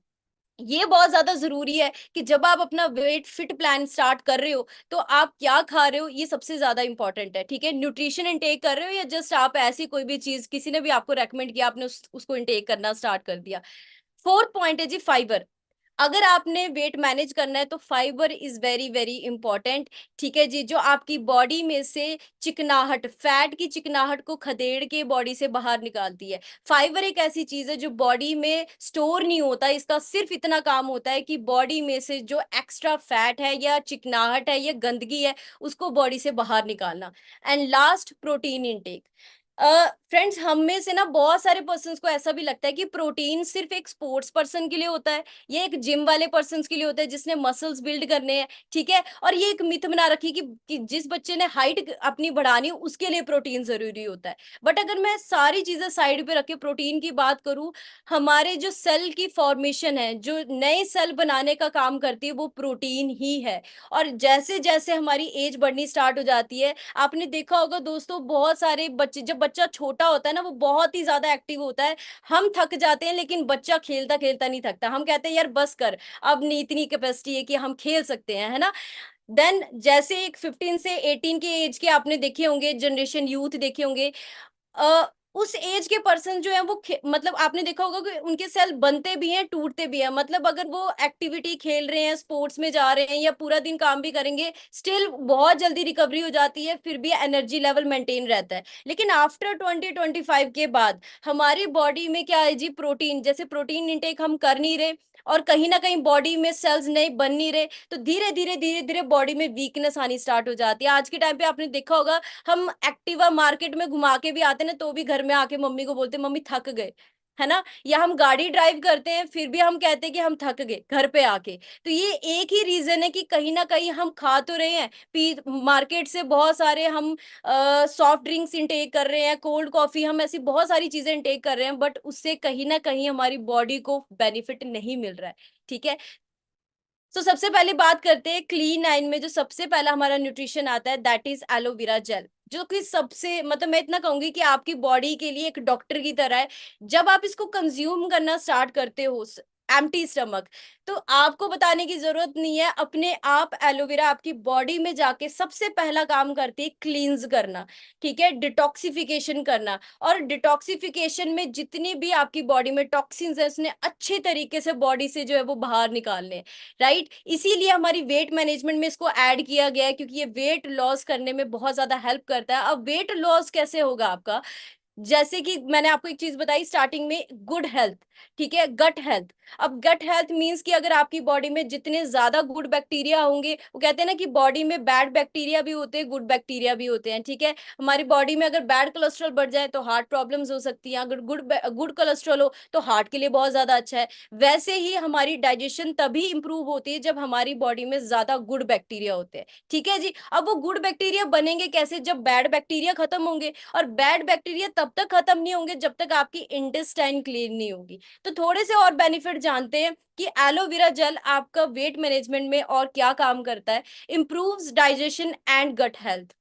ये बहुत ज्यादा जरूरी है कि जब आप अपना वेट फिट प्लान स्टार्ट कर रहे हो, तो आप क्या खा रहे हो ये सबसे ज्यादा इंपॉर्टेंट है। ठीक है, न्यूट्रिशन इनटेक कर रहे हो या जस्ट आप ऐसी कोई भी चीज किसी ने भी आपको रेकमेंड किया, आपने उसको इनटेक करना स्टार्ट कर दिया। फोर्थ पॉइंट है जी फाइबर। अगर आपने वेट मैनेज करना है तो fibre is very very important. ठीक है जी, जो आपकी बॉडी में से चिकनाहट, फैट की चिकनाहट को खदेड़ के बॉडी से बाहर निकालती है। फाइबर एक ऐसी चीज है जो बॉडी में स्टोर नहीं होता, इसका सिर्फ इतना काम होता है कि बॉडी में से जो एक्स्ट्रा फैट है या चिकनाहट है या गंदगी है, उसको बॉडी से बाहर निकालना। And last, protein intake. Friends, हम में से ना बहुत सारे पर्सन्स को ऐसा भी लगता है कि प्रोटीन सिर्फ एक स्पोर्ट्स पर्सन के लिए होता है, ये एक जिम वाले पर्सन के लिए होता है जिसने मसल्स बिल्ड करने हैं। ठीक है, और ये एक मिथ बना रखी कि जिस बच्चे ने हाइट अपनी बढ़ानी उसके लिए प्रोटीन जरूरी होता है। बट अगर मैं सारी चीजें साइड पे रख के प्रोटीन की बात करूं, हमारे जो सेल की फॉर्मेशन है, जो नए सेल बनाने का काम करती है, वो प्रोटीन ही है। और जैसे जैसे हमारी एज बढ़नी स्टार्ट हो जाती है, आपने देखा होगा दोस्तों, बहुत सारे बच्चे, जब बच्चा छोटा होता है ना, वो बहुत ही ज्यादा एक्टिव होता है, हम थक जाते हैं, लेकिन बच्चा खेलता खेलता नहीं थकता, हम कहते हैं यार बस कर, अब नहीं इतनी कैपेसिटी है कि हम खेल सकते हैं, है ना। देन जैसे एक 15 से 18 की एज के आपने देखे होंगे, जनरेशन यूथ देखे होंगे, उस एज के पर्सन जो है वो मतलब आपने देखा होगा कि उनके सेल बनते भी हैं, टूटते भी हैं। मतलब अगर वो एक्टिविटी खेल रहे हैं, स्पोर्ट्स में जा रहे हैं या पूरा दिन काम भी करेंगे, स्टिल बहुत जल्दी रिकवरी हो जाती है, फिर भी एनर्जी लेवल मेंटेन रहता है। लेकिन आफ्टर 2025 के बाद हमारी बॉडी में क्या है जी, प्रोटीन, जैसे प्रोटीन इंटेक हम कर नहीं रहे, और कहीं ना कहीं बॉडी में सेल्स नहीं बन नहीं रहे, तो धीरे धीरे बॉडी में वीकनेस आनी स्टार्ट हो जाती है। आज के टाइम पे आपने देखा होगा, हम एक्टिवा मार्केट में घुमा के भी आते ना, तो भी घर में आके मम्मी को बोलते मम्मी थक गए, है ना। या हम गाड़ी ड्राइव करते हैं, फिर भी हम कहते हैं कि हम थक गए घर पे आके। तो ये एक ही रीजन है कि कहीं ना कहीं हम खा तो रहे हैं, पी मार्केट से बहुत सारे हम सॉफ्ट ड्रिंक्स इंटेक कर रहे हैं, कोल्ड कॉफी, हम ऐसी बहुत सारी चीजें इंटेक कर रहे हैं, बट उससे कहीं ना कहीं हमारी बॉडी को बेनिफिट नहीं मिल रहा है। ठीक है। तो सबसे पहले बात करते हैं क्लीन नाइन में जो सबसे पहला हमारा न्यूट्रिशन आता है, दैट इज एलोवेरा जेल। जो कि सबसे मतलब मैं इतना कहूंगी कि आपकी बॉडी के लिए एक डॉक्टर की तरह है। जब आप इसको कंज्यूम करना स्टार्ट करते हो एम्प्टी स्टमक, तो आपको बताने की जरूरत नहीं है, अपने आप एलोवेरा आपकी बॉडी में जाके सबसे पहला काम करती है क्लींस करना, ठीक है, डिटॉक्सिफिकेशन करना। और डिटॉक्सिफिकेशन में जितनी भी आपकी बॉडी में टॉक्सिन्स है, उसने अच्छे तरीके से बॉडी से जो है वो बाहर निकालने, राइट। इसीलिए हमारी वेट मैनेजमेंट में इसको ऐड किया गया है, क्योंकि ये वेट लॉस करने में बहुत ज्यादा हेल्प करता है। अब वेट लॉस कैसे होगा आपका, जैसे कि मैंने आपको एक चीज बताई स्टार्टिंग में, गुड हेल्थ, ठीक है, गट हेल्थ। अब गट हेल्थ मींस कि अगर आपकी बॉडी में जितने ज्यादा गुड बैक्टीरिया होंगे, वो कहते हैं ना कि बॉडी में बैड बैक्टीरिया भी होते हैं, गुड बैक्टीरिया भी होते हैं, ठीक है। हमारी बॉडी में अगर बैड कोलेस्ट्रॉल बढ़ जाए तो हार्ट प्रॉब्लम्स हो सकती हैं, अगर गुड गुड कोलेस्ट्रॉल हो तो हार्ट के लिए बहुत ज्यादा अच्छा है। वैसे ही हमारी डाइजेशन तभी इंप्रूव होती है जब हमारी बॉडी में ज्यादा गुड बैक्टीरिया होते हैं, ठीक है जी। अब वो गुड बैक्टीरिया बनेंगे कैसे, जब बैड बैक्टीरिया खत्म होंगे, और बैड बैक्टीरिया तब तक खत्म नहीं होंगे जब तक आपकी इंटेस्टाइन क्लीन नहीं होगी। तो थोड़े से और बेनिफिट जानते हैं कि एलोवेरा जेल आपका वेट मैनेजमेंट में और क्या काम करता है। Improves digestion and gut health,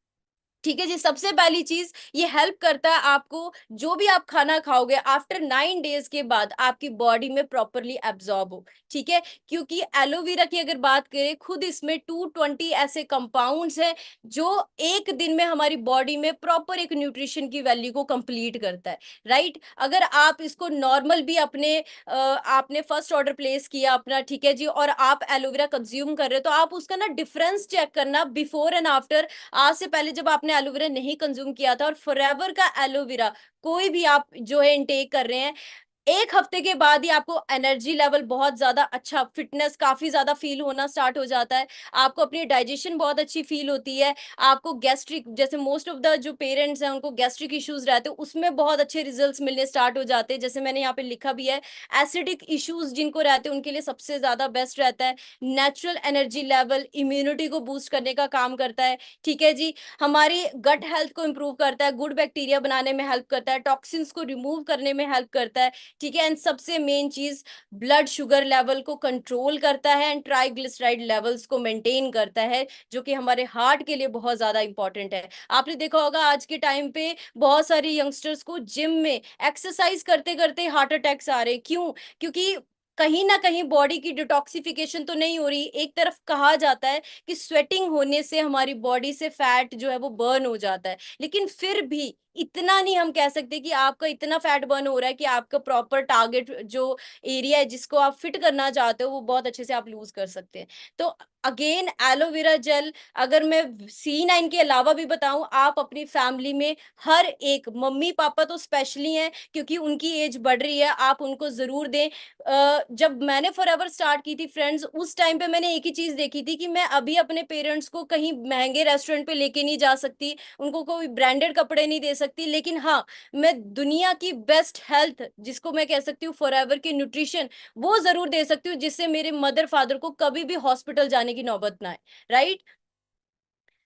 ठीक है जी। सबसे पहली चीज ये हेल्प करता है आपको, जो भी आप खाना खाओगे आफ्टर 9 डेज के बाद आपकी बॉडी में प्रॉपरली एब्जॉर्ब हो, ठीक है। क्योंकि एलोवेरा की अगर बात करें, खुद इसमें 220 ऐसे कंपाउंड्स हैं जो एक दिन में हमारी बॉडी में प्रॉपर एक न्यूट्रिशन की वैल्यू को कंप्लीट करता है, राइट। अगर आप इसको नॉर्मल भी अपने आपने फर्स्ट ऑर्डर प्लेस किया अपना, ठीक है जी, और आप एलोवेरा कंज्यूम कर रहे हो, तो आप उसका ना डिफरेंस चेक करना बिफोर एंड आफ्टर। आज से पहले जब आपने एलोवेरा नहीं कंज्यूम किया था और फॉरएवर का एलोवेरा कोई भी आप जो है इनटेक कर रहे हैं, 1 हफ्ते के बाद ही आपको एनर्जी लेवल बहुत ज्यादा अच्छा, फिटनेस काफी ज्यादा फील होना स्टार्ट हो जाता है। आपको अपनी डाइजेशन बहुत अच्छी फील होती है। आपको गैस्ट्रिक, जैसे मोस्ट ऑफ द जो पेरेंट्स हैं उनको गैस्ट्रिक इश्यूज रहते हैं, उसमें बहुत अच्छे रिजल्ट्स मिलने स्टार्ट हो जाते हैं। जैसे मैंने यहाँ पे लिखा भी है, एसिडिक इश्यूज जिनको रहते हैं उनके लिए सबसे ज्यादा बेस्ट रहता है। नेचुरल एनर्जी लेवल, इम्यूनिटी को बूस्ट करने का काम करता है, ठीक है जी। हमारी गट हेल्थ को इंप्रूव करता है, गुड बैक्टीरिया बनाने में हेल्प करता है, टॉक्सिन्स को रिमूव करने में हेल्प करता है, ठीक है। एंड सबसे मेन चीज, ब्लड शुगर लेवल को कंट्रोल करता है एंड ट्राइग्लिसराइड लेवल्स को मेंटेन करता है, जो कि हमारे हार्ट के लिए बहुत ज्यादा इंपॉर्टेंट है। आपने देखा होगा आज के टाइम पे बहुत सारे यंगस्टर्स को जिम में एक्सरसाइज करते करते हार्ट अटैक्स आ रहे हैं, क्यों? क्योंकि कहीं ना कहीं बॉडी की डिटॉक्सिफिकेशन तो नहीं हो रही। एक तरफ कहा जाता है कि स्वेटिंग होने से हमारी बॉडी से फैट जो है वो बर्न हो जाता है, लेकिन फिर भी इतना नहीं हम कह सकते कि आपका इतना फैट बर्न हो रहा है कि आपका प्रॉपर टारगेट जो एरिया है जिसको आप फिट करना चाहते हो वो बहुत अच्छे से आप लूज कर सकते हैं। तो अगेन एलोवेरा जेल, अगर मैं C9 के अलावा भी बताऊं, आप अपनी फैमिली में हर एक, मम्मी पापा तो स्पेशली हैं क्योंकि उनकी एज बढ़ रही है, आप उनको जरूर दें। जब मैंने फॉरएवर स्टार्ट की थी फ्रेंड्स, उस टाइम पे मैंने एक ही चीज देखी थी कि मैं अभी अपने पेरेंट्स को कहीं महंगे रेस्टोरेंट पे लेके नहीं जा सकती, उनको कोई ब्रांडेड कपड़े नहीं दे सकती, लेकिन हाँ, मैं दुनिया की बेस्ट हेल्थ, जिसको मैं कह सकती हूँ फॉरएवर की न्यूट्रिशन, वो जरूर दे सकती हूँ, जिससे मेरे मदर फादर को कभी भी हॉस्पिटल जाने की नौबत ना आए, राइट।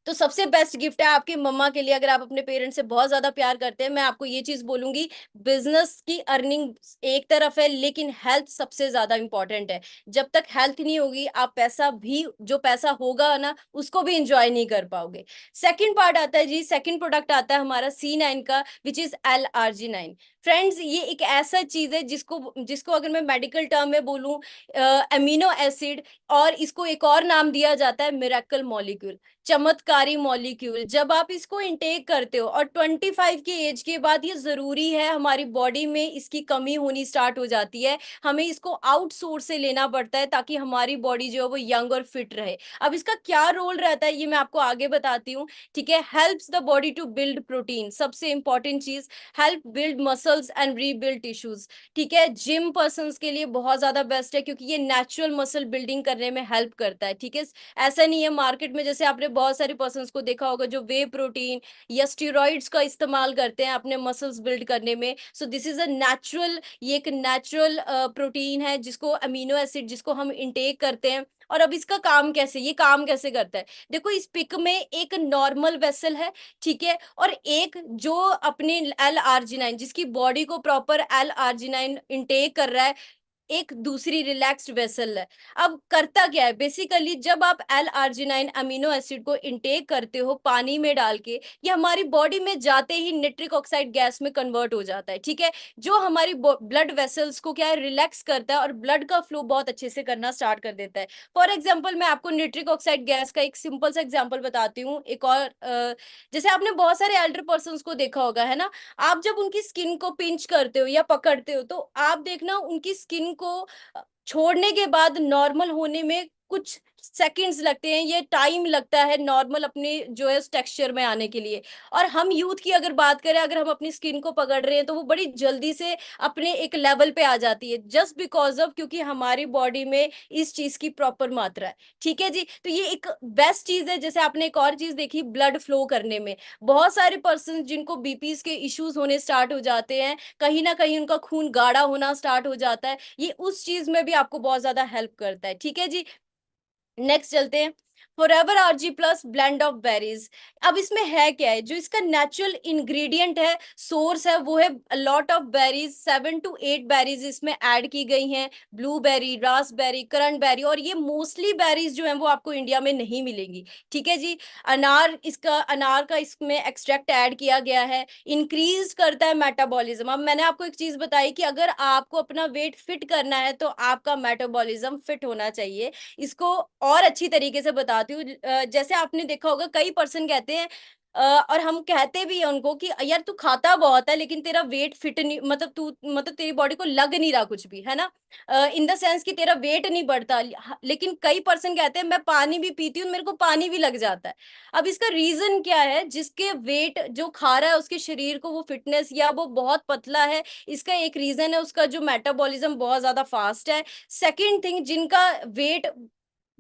तो सबसे बेस्ट गिफ्ट है आपकी मम्मा के लिए, अगर आप अपने पेरेंट्स से बहुत ज्यादा प्यार करते हैं। मैं आपको ये चीज बोलूंगी, बिजनेस की अर्निंग एक तरफ है, लेकिन हेल्थ सबसे ज्यादा इंपॉर्टेंट है। जब तक हेल्थ नहीं होगी, आप पैसा भी, जो पैसा होगा ना, उसको भी इंजॉय नहीं कर पाओगे। सेकंड पार्ट आता है जी, सेकंड प्रोडक्ट आता है हमारा C9 का, विच इज LRG9। फ्रेंड्स, ये एक ऐसा चीज है जिसको जिसको अगर मैं मेडिकल टर्म में बोलूं, अमीनो एसिड, और इसको एक और नाम दिया जाता है मिरेकल मॉलिक्यूल, चमत्कारी मॉलिक्यूल। जब आप इसको इंटेक करते हो और 25 की एज के बाद, ये जरूरी है, हमारी बॉडी में इसकी कमी होनी स्टार्ट हो जाती है, हमें इसको आउटसोर्स से लेना पड़ता है ताकि हमारी बॉडी जो है वो यंग और फिट रहे। अब इसका क्या रोल रहता है ये मैं आपको आगे बताती हूँ, ठीक है। Helps the body to build protein, सबसे इंपॉर्टेंट चीज, help build muscles and rebuild tissues, ठीक है। जिम पर्संस के लिए बहुत ज्यादा बेस्ट है क्योंकि ये नेचुरल मसल बिल्डिंग करने में हेल्प करता है, ठीक है। ऐसा नहीं है मार्केट में, जैसे आपने बहुत सारे पर्सन्स को देखा होगा जो वे प्रोटीन या स्टेरॉइड्स का इस्तेमाल करते हैं अपने मसल्स बिल्ड करने में। So this is a natural, ये एक नेचुरल प्रोटीन है जिसको अमीनो एसिड, जिसको हम इंटेक करते हैं। और अब इसका काम कैसे, ये काम कैसे करता है, देखो इस पिक में एक नॉर्मल वेसल है, ठीक है, और एक जो अपने LRG9, जिसकी बॉडी को प्रॉपर LRG9 इंटेक कर रहा है, एक दूसरी रिलैक्स्ड वेसल है। अब करता क्या है बेसिकली, जब आप एल आर्जिनाइन अमीनो एसिड को इंटेक करते हो पानी में डाल के, ये हमारी बॉडी में जाते ही निट्रिक ऑक्साइड गैस में कन्वर्ट हो जाता है, ठीक है, जो हमारी ब्लड वेसल्स को क्या है रिलैक्स करता है और ब्लड का फ्लो बहुत अच्छे से करना स्टार्ट कर देता है। फॉर एग्जाम्पल मैं आपको निट्रिक ऑक्साइड गैस का एक सिंपल सा एग्जाम्पल बताती हूँ। एक और जैसे आपने बहुत सारे एल्डर पर्सन को देखा होगा, है ना, आप जब उनकी स्किन को पिंच करते हो या पकड़ते हो, तो आप देखना उनकी स्किन को छोड़ने के बाद नॉर्मल होने में कुछ सेकंड्स लगते हैं, ये टाइम लगता है नॉर्मल अपने जो है उस टेक्सचर में आने के लिए। और हम यूथ की अगर बात करें, अगर हम अपनी स्किन को पकड़ रहे हैं तो वो बड़ी जल्दी से अपने एक लेवल पे आ जाती है, जस्ट बिकॉज ऑफ क्योंकि हमारी बॉडी में इस चीज की प्रॉपर मात्रा है, ठीक है जी। तो ये एक बेस्ट चीज है। जैसे आपने एक और चीज देखी ब्लड फ्लो करने में, बहुत सारे पर्सन जिनको बीपीज के इश्यूज होने स्टार्ट हो जाते हैं, कहीं ना कहीं उनका खून गाढ़ा होना स्टार्ट हो जाता है, ये उस चीज में भी आपको बहुत ज्यादा हेल्प करता है, ठीक है जी। नेक्स्ट चलते हैं, forever RG plus blend of berries. अब इसमें है क्या है, जो इसका नेचुरल इंग्रेडिएंट है, सोर्स है, वो है lot of berries, 7 to 8 berries इसमें ऐड की गई हैं, ब्लूबेरी, रास्पबेरी, करनबेरी, और ये मोस्टली बेरीज जो हैं वो आपको इंडिया में नहीं मिलेंगी, ठीक है जी। अनार का इसमें एक्सट्रैक्ट ऐड किया गया है, इंक्रीज करता है मेटाबॉलिज्म। अब मैंने आपको एक चीज बताई कि अगर आपको अपना वेट फिट करना है तो आपका मेटाबॉलिज्म फिट होना चाहिए। इसको और अच्छी तरीके से बताती हूँ। जैसे आपने देखा होगा कई पर्सन कहते हैं, और हम कहते भी हैं उनको कि यार तू खाता बहुत है लेकिन तेरा वेट फिट नहीं, मतलब तू मतलब तेरी बॉडी को लग नहीं रहा कुछ भी, है ना, इन द सेंस कि तेरा वेट नहीं बढ़ता। लेकिन कई पर्सन कहते हैं मैं पानी भी पीती हूँ, मेरे को पानी भी लग जाता है। अब इसका रीजन क्या है, जिसके वेट जो खा रहा है उसके शरीर को वो फिटनेस, या वो बहुत पतला है, इसका एक रीजन है उसका जो मेटाबॉलिज्म बहुत ज्यादा फास्ट है। सेकेंड थिंग, जिनका वेट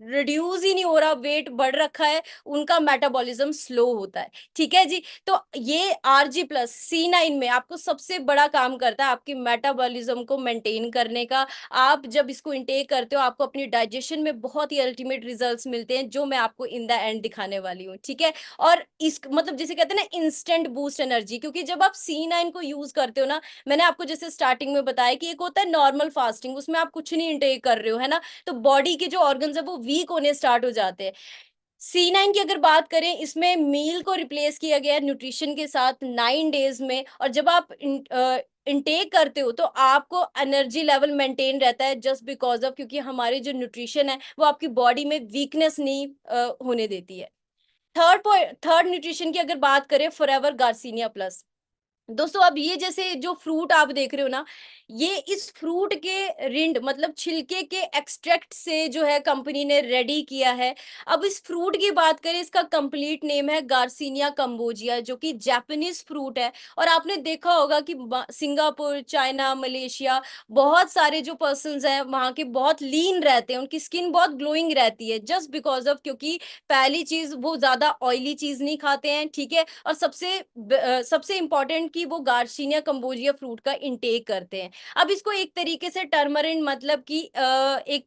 रिड्यूस ही नहीं हो रहा, वेट बढ़ रखा है, उनका मेटाबॉलिज्म स्लो होता है, ठीक है जी। तो ये आरजी प्लस C9 में आपको सबसे बड़ा काम करता है आपकी मेटाबॉलिज्म को मेंटेन करने का। आप जब इसको इंटेक करते हो आपको अपनी डाइजेशन में बहुत ही अल्टीमेट रिजल्ट्स मिलते हैं, जो मैं आपको इन द एंड दिखाने वाली हूँ, ठीक है। और इस मतलब जिसे कहते हैं ना इंस्टेंट बूस्ट एनर्जी, क्योंकि जब आप C9 को यूज करते हो ना, मैंने आपको जैसे स्टार्टिंग में बताया कि एक होता है नॉर्मल फास्टिंग, उसमें आप कुछ नहीं इंटेक कर रहे हो, है ना, तो बॉडी के जो ऑर्गन्स है वो वीक होने स्टार्ट हो जाते हैं। C9 की अगर बात करें, इसमें मील को रिप्लेस किया गया है न्यूट्रिशन के साथ 9 डेज में, और जब आप इंटेक करते हो तो आपको एनर्जी लेवल मेंटेन रहता है, जस्ट बिकॉज ऑफ क्योंकि हमारे जो न्यूट्रिशन है वो आपकी बॉडी में वीकनेस नहीं होने देती है। थर्ड न्यूट्रिशन की अगर बात करें, फॉरएवर गार्सिनिया प्लस। दोस्तों अब ये जैसे जो फ्रूट आप देख रहे हो ना, ये इस फ्रूट के रिंड मतलब छिलके के एक्सट्रैक्ट से जो है कंपनी ने रेडी किया है। अब इस फ्रूट की बात करें, इसका कंप्लीट नेम है गार्सिनिया कंबोजिया, जो कि जापानीज फ्रूट है। और आपने देखा होगा कि सिंगापुर, चाइना, मलेशिया, बहुत सारे जो पर्सन्स हैं वहाँ के बहुत लीन रहते हैं, उनकी स्किन बहुत ग्लोइंग रहती है, जस्ट बिकॉज ऑफ क्योंकि पहली चीज वो ज्यादा ऑयली चीज नहीं खाते हैं, ठीक है, और सबसे इंपॉर्टेंट कि वो गार्सिनिया कंबोजिया फ्रूट का इंटेक करते हैं। अब इसको एक तरीके से टर्मरिन मतलब कि एक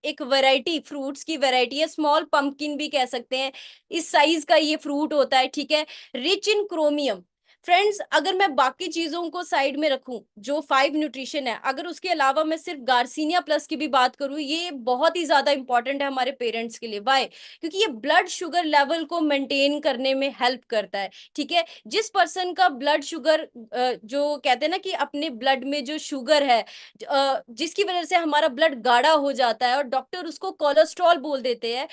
एक वैरायटी, फ्रूट्स की वैरायटी है, स्मॉल पंपकिन भी कह सकते हैं, इस साइज का ये फ्रूट होता है, ठीक है, रिच इन क्रोमियम। फ्रेंड्स अगर मैं बाकी चीजों को साइड में रखूं, जो 5 न्यूट्रिशन है, अगर उसके अलावा मैं सिर्फ गार्सिनिया प्लस की भी बात करूं, ये बहुत ही ज्यादा इंपॉर्टेंट है हमारे पेरेंट्स के लिए। वाई? क्योंकि ये ब्लड शुगर लेवल को मेंटेन करने में हेल्प करता है, ठीक है। जिस पर्सन का ब्लड शुगर जो कहते हैं ना कि अपने ब्लड में जो शुगर है, जिसकी वजह से हमारा ब्लड गाढ़ा हो जाता है और डॉक्टर उसको कोलेस्ट्रॉल बोल देते हैं।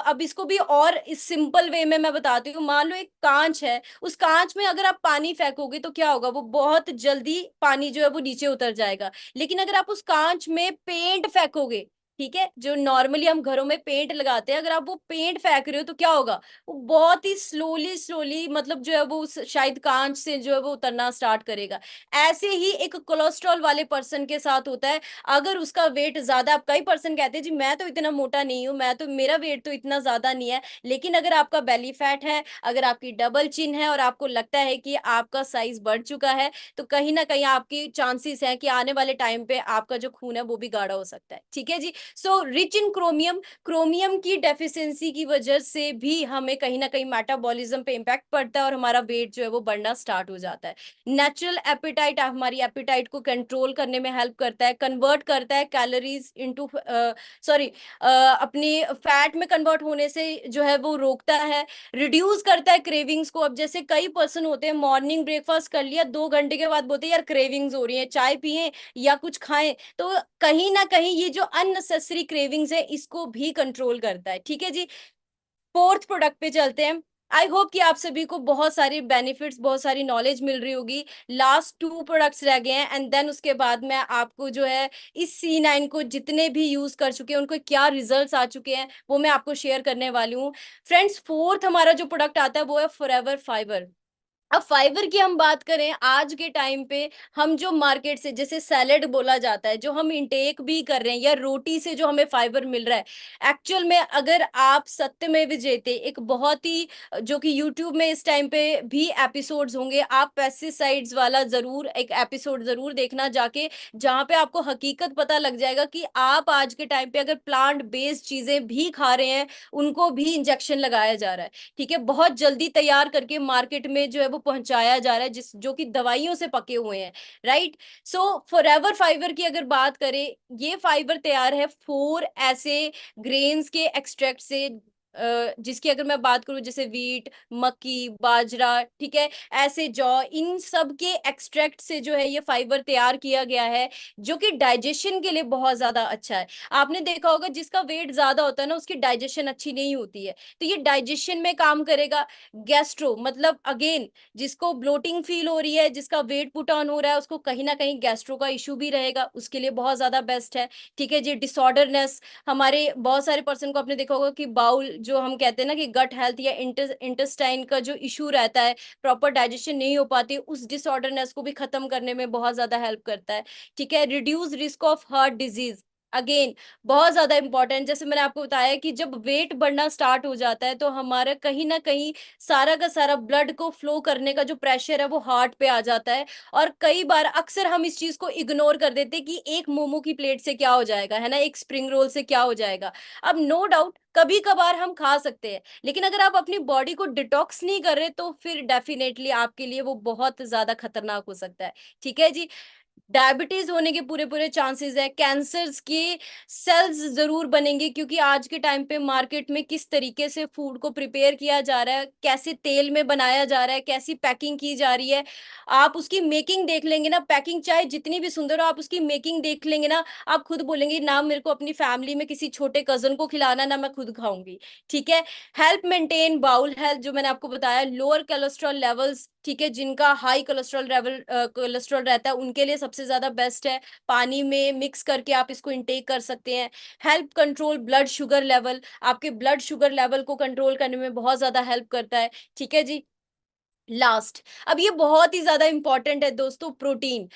अब इसको भी और इस सिंपल वे में मैं बताती हूँ। मान लो एक कांच है, उस कांच में अगर आप पानी फेंकोगे तो क्या होगा, वो बहुत जल्दी पानी जो है वो नीचे उतर जाएगा। लेकिन अगर आप उस कांच में पेंट फेंकोगे, ठीक है, जो नॉर्मली हम घरों में पेंट लगाते हैं, अगर आप वो पेंट फेंक रहे हो तो क्या होगा, वो बहुत ही स्लोली स्लोली मतलब जो है वो शायद कांच से जो है वो उतरना स्टार्ट करेगा। ऐसे ही एक कोलेस्ट्रॉल वाले पर्सन के साथ होता है। अगर उसका वेट ज्यादा, अब कई पर्सन कहते हैं जी मैं तो इतना मोटा नहीं हूं, मैं तो मेरा वेट तो इतना ज्यादा नहीं है, लेकिन अगर आपका बेली फैट है, अगर आपकी डबल चिन है और आपको लगता है कि आपका साइज बढ़ चुका है, तो कहीं ना कहीं आपकी चांसेस है कि आने वाले टाइम पे आपका जो खून है वो भी गाढ़ा हो सकता है, ठीक है जी। So rich in chromium, chromium की डेफिशिएंसी की वजह से भी हमें कहीं ना कहीं मेटाबॉलिज्म पे इम्पैक्ट पड़ता है और हमारा वेट जो है वो बढ़ना स्टार्ट हो जाता है। नेचुरल एपिटाइट हमारी एपिटाइट को कंट्रोल करने में हेल्प करता है, कन्वर्ट करता है कैलोरीज इनटू सॉरी अपनी फैट में कन्वर्ट होने से जो है वो रोकता है, रिड्यूस करता है क्रेविंग्स को। अब जैसे कई पर्सन होते हैं मॉर्निंग ब्रेकफास्ट कर लिया, 2 घंटे के बाद बोलते हैं यार क्रेविंग्स हो रही है, चाय पिए या कुछ खाएं। तो कहीं ना कहीं ये जो अननेसेसरी क्रेविंग्स है इसको भी कंट्रोल करता है। ठीक है जी, फोर्थ प्रोडक्ट पे चलते हैं। आई होप कि आप सभी को बहुत सारी बेनिफिट्स, बहुत सारी नॉलेज मिल रही होगी। लास्ट 2 प्रोडक्ट्स रह गए हैं एंड देन उसके बाद मैं आपको जो है इस C9 को जितने भी यूज कर चुके हैं उनको क्या रिजल्ट्स आ चुके हैं वो मैं आपको शेयर करने वाली हूँ। फ्रेंड्स, फोर्थ हमारा जो प्रोडक्ट आता है वो है फॉरएवर फाइबर। अब फाइबर की हम बात करें आज के टाइम पे, हम जो मार्केट से जैसे सैलेड बोला जाता है जो हम इंटेक भी कर रहे हैं या रोटी से जो हमें फाइबर मिल रहा है, एक्चुअल में अगर आप सत्यमेव जयते एक बहुत ही जो कि यूट्यूब में इस टाइम पे भी एपिसोड्स होंगे, आप पेस्टिसाइड्स वाला जरूर एक एपिसोड जरूर देखना जाके, जहां पे आपको हकीकत पता लग जाएगा कि आप आज के टाइम पे अगर प्लांट बेस्ड चीजें भी खा रहे हैं उनको भी इंजेक्शन लगाया जा रहा है। ठीक है, बहुत जल्दी तैयार करके मार्केट में जो है वो पहुंचाया जा रहा है, जिस जो कि दवाइयों से पके हुए हैं। राइट। सो फॉरएवर फाइबर की अगर बात करें, ये फाइबर तैयार है 4 ऐसे ग्रेन्स के एक्सट्रैक्ट से, जिसकी अगर मैं बात करूं जैसे वीट, मक्की, बाजरा, ठीक है, ऐसे जौ, इन सब के एक्सट्रैक्ट से जो है ये फाइबर तैयार किया गया है, जो कि डाइजेशन के लिए बहुत ज्यादा अच्छा है। आपने देखा होगा जिसका वेट ज्यादा होता है ना उसकी डाइजेशन अच्छी नहीं होती है, तो ये डाइजेशन में काम करेगा। गैस्ट्रो मतलब अगेन जिसको ब्लोटिंग फील हो रही है, जिसका वेट पुट ऑन हो रहा है, उसको कहीं ना कहीं गैस्ट्रो का इशू भी रहेगा, उसके लिए बहुत ज्यादा बेस्ट है। ठीक है जी, डिसऑर्डरनेस, हमारे बहुत सारे पर्सन को आपने देखा होगा कि बाउल जो हम कहते हैं ना कि गट हेल्थ या इंटेस्टाइन का जो इशू रहता है, प्रॉपर डाइजेशन नहीं हो पाती, उस डिसऑर्डरनेस को भी खत्म करने में बहुत ज्यादा हेल्प करता है। ठीक है, reduce risk of heart disease, again बहुत ज्यादा इंपॉर्टेंट। जैसे मैंने आपको बताया कि जब वेट बढ़ना स्टार्ट हो जाता है तो हमारा कहीं ना कहीं सारा का सारा ब्लड को फ्लो करने का जो प्रेशर है वो हार्ट पे आ जाता है। और कई बार अक्सर हम इस चीज को इग्नोर कर देते हैं कि एक मोमो की प्लेट से क्या हो जाएगा, है ना, एक स्प्रिंग रोल से क्या हो जाएगा। अब नो डाउट कभी कभार हम खा सकते हैं, लेकिन अगर आप अपनी बॉडी को डिटॉक्स नहीं कर रहे तो फिर डेफिनेटली आपके लिए वो बहुत ज्यादा खतरनाक हो सकता है। ठीक है जी, डायबिटीज होने के पूरे पूरे चांसेस है, कैंसर्स के सेल्स जरूर बनेंगे, क्योंकि आज के टाइम पे मार्केट में किस तरीके से फूड को प्रिपेयर किया जा रहा है, कैसे तेल में बनाया जा रहा है, कैसी पैकिंग की जा रही है, आप उसकी मेकिंग देख लेंगे ना, पैकिंग चाहे जितनी भी सुंदर हो, आप उसकी मेकिंग देख लेंगे ना, आप खुद बोलेंगे ना मेरे को अपनी फैमिली में किसी छोटे कजन को खिलाना, ना मैं खुद खाऊंगी। ठीक है, हेल्प मेंटेन बाउल हेल्थ, जो मैंने आपको बताया, लोअर कोलेस्ट्रॉल लेवल्स, ठीक है, जिनका हाई कोलेस्ट्रॉल लेवल कोलेस्ट्रॉल रहता है उनके लिए सबसे ज्यादा बेस्ट है, पानी में मिक्स करके आप इसको इंटेक कर सकते हैं। Help control blood sugar level, आपके ब्लड शुगर लेवल को कंट्रोल करने में बहुत ज्यादा हेल्प करता है। ठीक है जी, लास्ट, अब ये बहुत ही ज्यादा इंपॉर्टेंट है दोस्तों, प्रोटीन।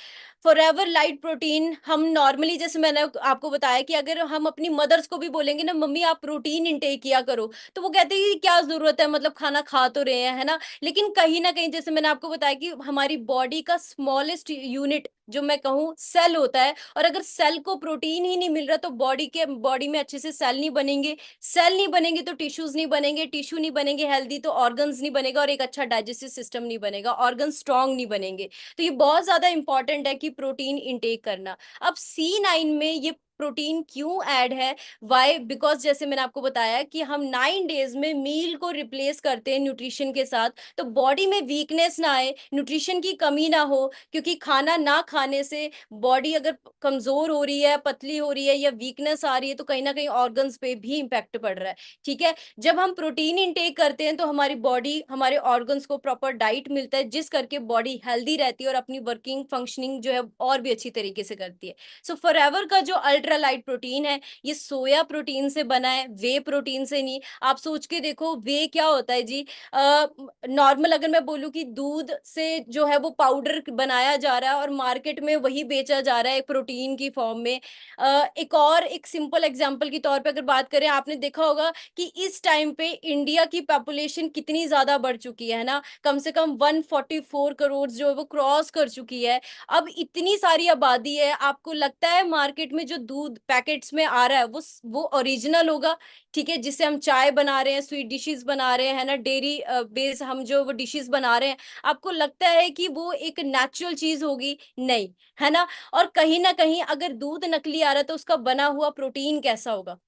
फॉरएवर लाइट प्रोटीन, हम नॉर्मली जैसे मैंने आपको बताया कि अगर हम अपनी मदर्स को भी बोलेंगे ना मम्मी आप प्रोटीन इंटेक किया करो, तो वो कहते हैं कि क्या जरूरत है, मतलब खाना खा तो रहे हैं, है ना। लेकिन कहीं ना कहीं जैसे मैंने आपको बताया कि हमारी बॉडी का स्मॉलेस्ट यूनिट जो मैं कहूँ सेल होता है, और अगर सेल को प्रोटीन ही नहीं मिल रहा तो बॉडी में अच्छे से सेल नहीं बनेंगे, सेल नहीं बनेंगे तो टिश्यूज नहीं बनेंगे, टिश्यू नहीं बनेंगे हेल्दी तो ऑर्गन्स नहीं बनेगा, और एक अच्छा डाइजेस्टिव सिस्टम नहीं बनेगा, ऑर्गन स्ट्रांग नहीं बनेंगे। तो ये बहुत ज्यादा इंपॉर्टेंट है कि प्रोटीन इंटेक करना। अब C9 में ये प्रोटीन क्यों ऐड है, वाई, बिकॉज जैसे मैंने आपको बताया कि हम 9 डेज में मील को रिप्लेस करते हैं न्यूट्रिशन के साथ, तो बॉडी में वीकनेस ना आए, न्यूट्रिशन की कमी ना हो, क्योंकि खाना ना खाने से बॉडी अगर कमजोर हो रही है, पतली हो रही है या वीकनेस आ रही है तो कहीं ना कहीं ऑर्गन्स पे भी इम्पैक्ट पड़ रहा है। ठीक है, जब हम प्रोटीन इंटेक करते हैं तो हमारी बॉडी, हमारे ऑर्गन्स को प्रॉपर डाइट मिलता है, जिस करके बॉडी हेल्दी रहती है और अपनी वर्किंग फंक्शनिंग जो है और भी अच्छी तरीके से करती है। सो फॉरएवर का जो अल्ट्रा लाइट प्रोटीन है ये सोया प्रोटीन से बना है, वे प्रोटीन से नहीं। आप सोच के देखो वे क्या होता है जी, नॉर्मल अगर मैं बोलूं कि दूध से जो है वो पाउडर बनाया जा रहा है और मार्केट में वही बेचा जा रहा है प्रोटीन की फॉर्म में। एक और एक सिंपल एग्जांपल के तौर पे अगर बात करें, आपने देखा होगा कि इस टाइम पे इंडिया की पॉपुलेशन कितनी ज्यादा बढ़ चुकी है ना, कम से कम 144 करोड़ जो है वो क्रॉस कर चुकी है। अब इतनी सारी आबादी है, आपको लगता है मार्केट में जो दूध दूध पैकेट्स में आ रहा है वो ओरिजिनल होगा, ठीक है, जिससे हम चाय बना रहे हैं, स्वीट डिशेस बना रहे हैं, है ना, डेयरी बेस हम जो वो डिशेस बना रहे हैं, आपको लगता है कि वो एक नेचुरल चीज होगी? नहीं, है ना। और कहीं ना कहीं अगर दूध नकली आ रहा है तो उसका बना हुआ प्रोटीन कैसा होगा?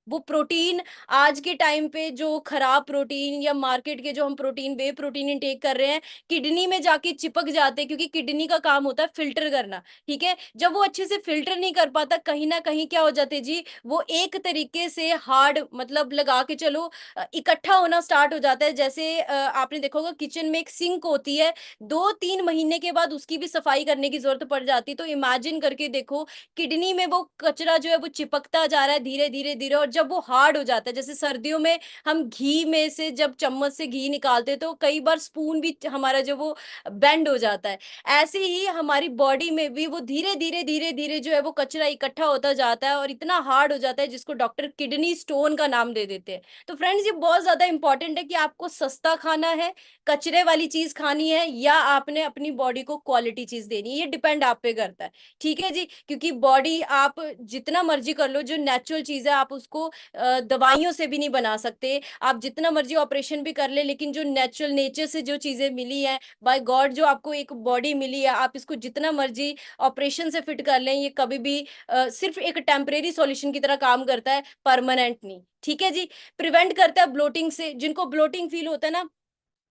वो प्रोटीन आज के टाइम पे जो खराब प्रोटीन या मार्केट के जो हम प्रोटीन वे प्रोटीन इनटेक कर रहे हैं, किडनी में जाके चिपक जाते हैं, क्योंकि किडनी का काम होता है फ़िल्टर करना, ठीक है? जब वो अच्छे से फ़िल्टर नहीं कर पाता, कहीं न कहीं क्या हो जाते हैं जी, वो एक तरीके से हार्ड मतलब लगा के चलो इकट्ठा होना स्टार्ट हो जाता है। जैसे आपने देखा होगा किचन में एक सिंक होती है, 2-3 महीने के बाद उसकी भी सफाई करने की ज़रूरत पड़ जाती है। तो इमेजिन करके देखो, किडनी में वो कचरा जो है वो चिपकता जा रहा है धीरे, धीरे, धीरे, और जब वो हार्ड हो जाता है, जैसे सर्दियों में हम घी में से जब चम्मच से घी निकालते हैं तो कई बार स्पून भी हमारा जो वो बेंड हो जाता है। ऐसे ही हमारी बॉडी में भी वो धीरे, धीरे, धीरे, धीरे जो है वो कचरा इकट्ठा होता जाता है और इतना हार्ड हो जाता है जिसको डॉक्टर किडनी स्टोन का नाम दे देते हैं। तो फ्रेंड्स, ये बहुत ज़्यादा इम्पोर्टेंट है कि आपको सस्ता खाना है, कचरे वाली चीज़ खानी है, या आपने अपनी बॉडी को क्वालिटी चीज़ देनी है, ये डिपेंड आप पे करता है। ठीक है जी? क्योंकि बॉडी आप जितना मर्ज़ी कर लो, जो नेचुरल चीज़ है आप उसको दवाइयों से भी नहीं बना सकते। आप जितना मर्ज़ी ऑपरेशन भी कर लें, लेकिन जो नेचुरल नेचर से जो चीज़ें मिली हैं, बाय गॉड जो आपको एक बॉडी मिली है, आप इसको जितना मर्ज़ी ऑपरेशन से फिट कर लें, ये कभी भी सिर्फ़ एक टेम्परेरी सॉल्यूशन की तरह काम करता है, परमानेंट नहीं। ठीक है जी? प्रिवेंट करता है ब्लोटिंग से, जिनको ब्लोटिंग फ़ील होता है ना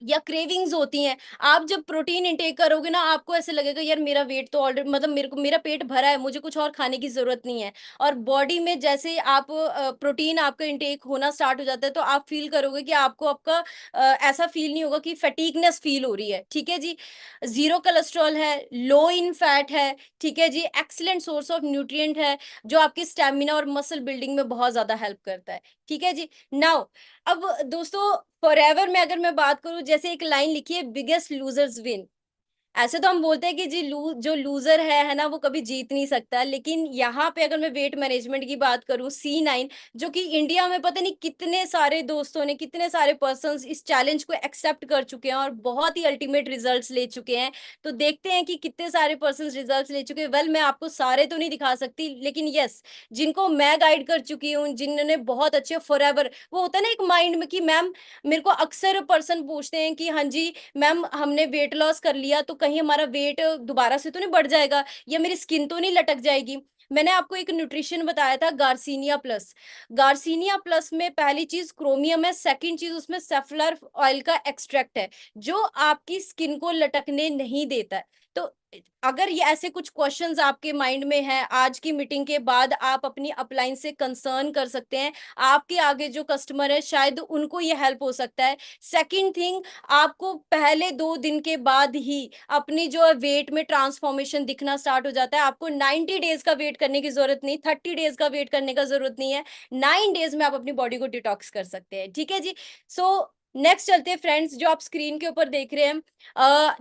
या क्रेविंग्स होती हैं। आप जब प्रोटीन इंटेक करोगे ना, आपको ऐसा लगेगा यार मेरा वेट तो ऑलरेडी मतलब मेरा पेट भरा है, मुझे कुछ और खाने की ज़रूरत नहीं है। और बॉडी में जैसे आप प्रोटीन आपका इंटेक होना स्टार्ट हो जाता है, तो आप फ़ील करोगे कि आपको आपका ऐसा फ़ील नहीं होगा कि फटीगनेस फ़ील हो रही है। ठीक है जी? ज़ीरो कोलेस्टेरॉल है, लो इन फैट है, ठीक है जी? एक्सीलेंट सोर्स ऑफ न्यूट्रिएंट है, जो आपकी स्टैमिना और मसल बिल्डिंग में बहुत ज़्यादा हेल्प करता है। ठीक है जी? नाउ अब दोस्तों, फॉरएवर में अगर मैं बात करूँ, जैसे एक लाइन लिखी है, बिगेस्ट लूजर्स विन। ऐसे तो हम बोलते हैं कि जी जो लूज़र है ना? वो कभी जीत नहीं सकता। लेकिन यहाँ पे अगर मैं वेट मैनेजमेंट की बात करूँ, C9, जो कि इंडिया में पता नहीं कितने सारे दोस्तों ने, कितने सारे पर्सन्स इस चैलेंज को एक्सेप्ट कर चुके हैं और बहुत ही अल्टीमेट रिजल्ट्स ले चुके हैं। तो देखते हैं कि कितने सारे पर्सन्स रिजल्ट्स ले चुके हैं। वेल, मैं आपको सारे तो नहीं दिखा सकती, लेकिन येस, जिनको मैं गाइड कर चुकी हूँ, जिन्होंने बहुत अच्छे फॉरएवर, वो होता है ना एक माइंड में कि मैम, मेरे को अक्सर पर्सन पूछते हैं कि हाँ जी, मैम हमने वेट लॉस कर लिया तो कहीं हमारा वेट दोबारा से तो नहीं बढ़ जाएगा या मेरी स्किन तो नहीं लटक जाएगी। मैंने आपको एक न्यूट्रिशन बताया था, गार्सिनिया प्लस। गार्सिनिया प्लस में पहली चीज क्रोमियम है, सेकंड चीज उसमें सेफलर ऑयल का एक्सट्रैक्ट है, जो आपकी स्किन को लटकने नहीं देता है। तो अगर ये ऐसे कुछ क्वेश्चंस आपके माइंड में है, आज की मीटिंग के बाद आप अपनी अपलाइन से कंसर्न कर सकते हैं। आपके आगे जो कस्टमर है शायद उनको ये हेल्प हो सकता है। सेकंड थिंग, आपको पहले 2 दिन के बाद ही अपनी जो है वेट में ट्रांसफॉर्मेशन दिखना स्टार्ट हो जाता है। आपको 90 डेज़ का वेट करने की ज़रूरत नहीं, 30 डेज़ का वेट करने का ज़रूरत नहीं है। 9 डेज़ में आप अपनी बॉडी को डिटॉक्स कर सकते हैं। ठीक है जी? सो नेक्स्ट चलते हैं फ्रेंड्स, जो आप स्क्रीन के ऊपर देख रहे हैं।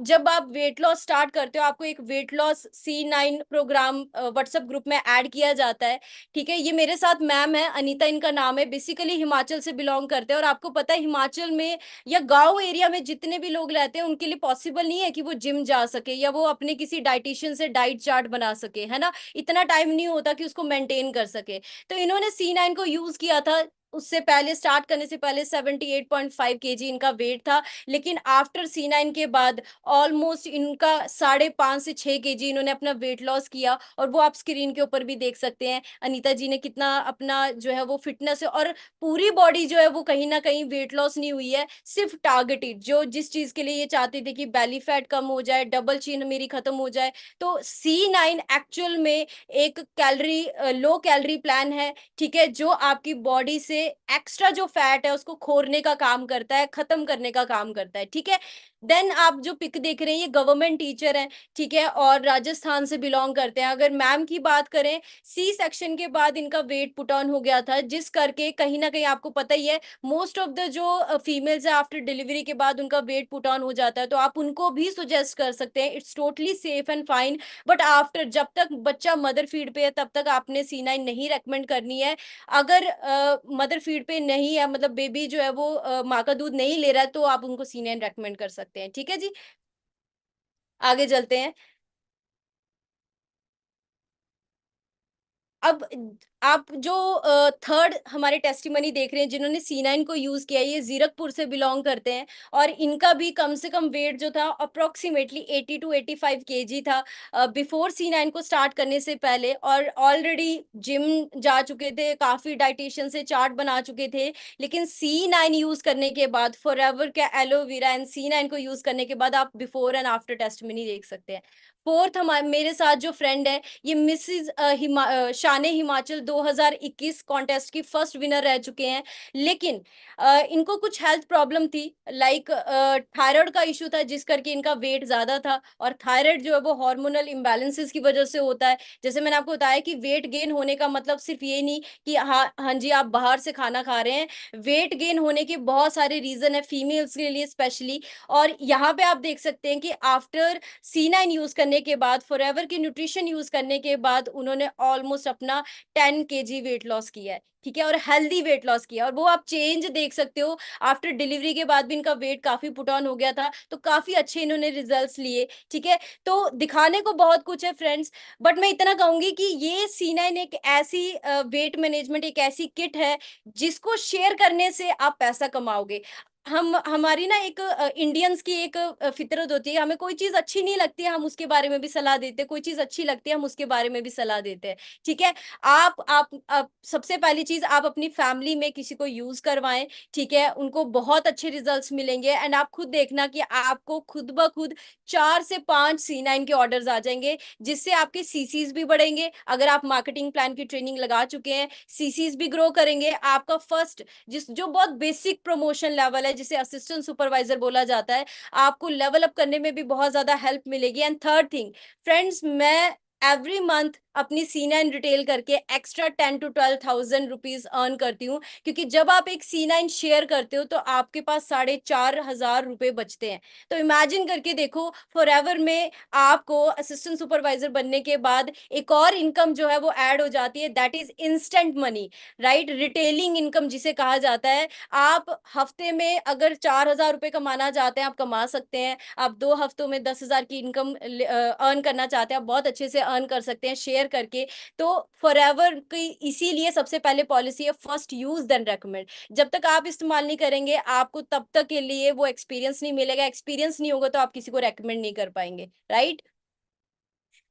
जब आप वेट लॉस स्टार्ट करते हो, आपको एक weight loss C9 program WhatsApp group में ऐड किया जाता है। ठीक है? ये मेरे साथ मैम है, अनीता इनका नाम है, बेसिकली हिमाचल से बिलॉन्ग करते हैं और आपको पता है हिमाचल में या गाँव एरिया में जितने भी लोग रहते हैं, उनके लिए पॉसिबल नहीं है कि वो जिम जा सके या वो अपने किसी डायटीशियन से डाइट चार्ट बना सके, है ना? इतना टाइम नहीं होता कि उसको मेंटेन कर सके। तो इन्होंने C9 को यूज़ किया था, उससे पहले स्टार्ट करने से पहले 78.5 केजी इनका वेट था, लेकिन आफ्टर C9 के बाद ऑलमोस्ट इनका 5.5 से 6 केजी इन्होंने अपना वेट लॉस किया और वो आप स्क्रीन के ऊपर भी देख सकते हैं। अनीता जी ने कितना अपना जो है वो फिटनेस है और पूरी बॉडी जो है वो कहीं न कहीं वेट लॉस नहीं हुई है, सिर्फ़ टारगेटेड जो जिस चीज़ के लिए ये चाहते थे कि बेली फैट कम हो जाए, डबल चिन मेरी खत्म हो जाए। तो C9 एक्चुअल में एक लो कैलोरी प्लान है, ठीक है? जो आपकी बॉडी से एक्स्ट्रा जो फैट है उसको खोरने का काम करता है, खत्म करने का काम करता है, ठीक है? देन आप जो पिक देख रहे हैं ये गवर्नमेंट टीचर हैं, ठीक है? और राजस्थान से बिलॉन्ग करते हैं। अगर मैम की बात करें, सी सेक्शन के बाद इनका वेट पुट ऑन हो गया था, जिस करके कहीं न कहीं आपको पता ही है, मोस्ट ऑफ द जो फीमेल्स हैं आफ्टर डिलीवरी के बाद उनका वेट पुट ऑन हो जाता है, तो आप उनको भी सजेस्ट कर सकते हैं। It's totally safe and fine, but after जब तक बच्चा मदर फीड पे है तब तक आपने C9 नहीं रिकमेंड करनी है। अगर मदर फीड पे नहीं है, मतलब बेबी जो है वो माँ का दूध नहीं ले रहा है, तो आप उनको C9 रिकमेंड कर सकते हैं। ठीक है जी? आगे चलते हैं। अब आप जो थर्ड हमारे टेस्टिमनी देख रहे हैं जिन्होंने C9 को यूज किया है, ये जीरकपुर से बिलोंग करते हैं और इनका भी कम से कम वेट जो था अप्रोक्सीमेटली 80 टू 85 केजी था बिफोर C9 को स्टार्ट करने से पहले, और ऑलरेडी जिम जा चुके थे, काफी डाइटिशियन से चार्ट बना चुके थे। लेकिन C9 यूज करने के बाद, फॉरएवर का एलोवेरा एंड C9 को यूज करने के बाद आप बिफोर एंड आफ्टर टेस्टिमनी देख सकते हैं। फोर्थ, हमारे मेरे साथ जो फ्रेंड है, ये मिसिज शान हिमाचल 2021 कॉन्टेस्ट की फर्स्ट विनर रह चुके हैं। लेकिन इनको कुछ हेल्थ प्रॉब्लम थी, लाइक थायराइड का इशू था जिस करके इनका वेट ज्यादा था। और थायराइड जो है वो हार्मोनल इम्बैलेंसेस की वजह से होता है। जैसे मैंने आपको बताया कि वेट गेन होने का मतलब सिर्फ ये नहीं कि हाँ हाँ जी आप बाहर से खाना खा रहे हैं। वेट गेन होने के बहुत सारे रीजन है फीमेल्स के लिए स्पेशली। और यहाँ पे आप देख सकते हैं कि आफ्टर C9 यूज करने के बाद, फॉरएवर की न्यूट्रिशन यूज करने के बाद, उन्होंने ऑलमोस्ट अपना 10 kg वेट लॉस किया है। ठीक है, और हेल्दी वेट लॉस किया, और वो आप चेंज देख सकते हो। आफ्टर डिलीवरी के बाद भी इनका वेट काफी पुट ऑन हो गया था, तो काफी अच्छे इन्होंने रिजल्ट्स लिए। ठीक है, तो दिखाने को बहुत कुछ है फ्रेंड्स, बट मैं इतना कहूंगी कि ये C9 एक ऐसी वेट मैनेजमेंट, एक ऐसी किट है जिसको शेयर करने से आप पैसा कमाओगे। हम हमारी ना एक इंडियंस की एक फितरत होती है, हमें कोई चीज अच्छी नहीं लगती है हम उसके बारे में भी सलाह देते हैं, कोई चीज अच्छी लगती है हम उसके बारे में भी सलाह देते हैं। ठीक है, आप सबसे पहली चीज आप अपनी फैमिली में किसी को यूज करवाएं। ठीक है, उनको बहुत अच्छे रिजल्ट्स मिलेंगे, एंड आप खुद देखना कि आपको खुद ब खुद 4 से 5 C9 के ऑर्डर्स आ जाएंगे, जिससे आपके सीसीज भी बढ़ेंगे। अगर आप मार्केटिंग प्लान की ट्रेनिंग लगा चुके हैं, सीसीज भी ग्रो करेंगे। आपका फर्स्ट जिस जो बहुत बेसिक प्रमोशन लेवल है, जिसे असिस्टेंट सुपरवाइजर बोला जाता है, आपको लेवल अप करने में भी बहुत ज्यादा हेल्प मिलेगी। एंड थर्ड थिंग फ्रेंड्स, मैं एवरी मंथ अपनी C9 रिटेल करके extra 10 to 12 thousand rupees earn करती हूँ, क्योंकि जब आप एक C9 शेयर करते हो तो आपके पास 4,500 रुपए बचते हैं। तो इमेजिन करके देखो, फॉरएवर में आपको असिस्टेंट सुपरवाइजर बनने के बाद एक और इनकम जो है वो ऐड हो जाती है, that is instant money, right? Retailing income जिसे कहा जाता है। आप हफ्ते में अगर 4,000 रुपए कमाना चाहते हैं, आप कमा सकते हैं। आप 2 हफ्तों में 10,000 की इनकम अर्न करना चाहते हैं, आप बहुत अच्छे से अर्न कर सकते हैं शेयर करके। तो फॉरएवर की इसीलिए सबसे पहले पॉलिसी है फर्स्ट यूज देन रेकमेंड। जब तक आप इस्तेमाल नहीं करेंगे, आपको तब तक के लिए वो एक्सपीरियंस नहीं मिलेगा। एक्सपीरियंस नहीं होगा तो आप किसी को रेकमेंड नहीं कर पाएंगे, right?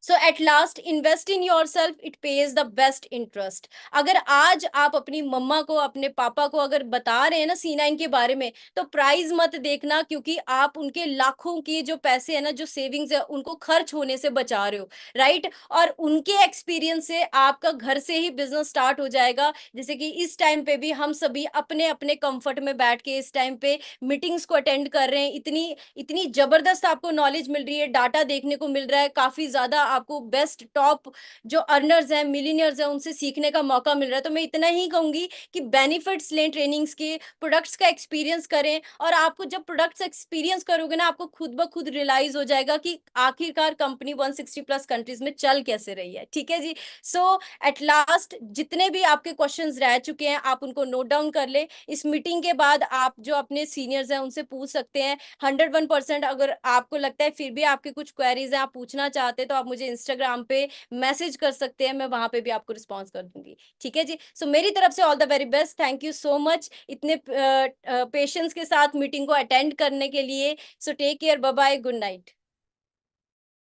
So at last, invest in your self, it pays the best interest. अगर आज आप अपनी मम्मा को, अपने पापा को अगर बता रहे हैं ना C9 के बारे में, तो प्राइस मत देखना, क्योंकि आप उनके लाखों की जो पैसे है ना, जो सेविंग्स है, उनको खर्च होने से बचा रहे हो, राइट? और उनके एक्सपीरियंस से आपका घर से ही बिजनेस स्टार्ट हो जाएगा। जैसे कि इस टाइम पे भी हम सभी अपने अपने कंफर्ट में बैठ के इस टाइम पे मीटिंग्स को अटेंड कर रहे हैं। इतनी इतनी जबरदस्त आपको नॉलेज मिल रही है, डाटा देखने को मिल रहा है, काफी ज्यादा आपको बेस्ट टॉप जो अर्नर्स हैं, मिलीनियर्स हैं, उनसे सीखने का मौका मिल रहा है। तो मैं इतना ही कहूंगी कि बेनिफिट्स लें ट्रेनिंग्स के, प्रोडक्ट्स का एक्सपीरियंस करें। और आपको जब प्रोडक्ट्स एक्सपीरियंस करोगे ना, आपको खुद ब खुद रियलाइज हो जाएगा कि आखिरकार कंपनी 160+ कंट्रीज में चल कैसे रही है। ठीक है जी। सो एट लास्ट, जितने भी आपके क्वेश्चंस रह चुके हैं, आप उनको नोट डाउन कर ले। इस मीटिंग के बाद आप जो अपने सीनियर्स हैं उनसे पूछ सकते हैं। 101%। अगर आपको लगता है फिर भी आपके कुछ क्वेरीज हैं, आप पूछना चाहते हैं, तो आप मुझे इंस्टाग्राम पे मैसेज कर सकते हैं, मैं वहां पे भी आपको रिस्पॉन्स कर दूंगी। ठीक है जी। सो मेरी तरफ से all the very best, thank you so much इतने पेशेंस के साथ मीटिंग को अटेंड करने के लिए। So take care, bye bye, good night.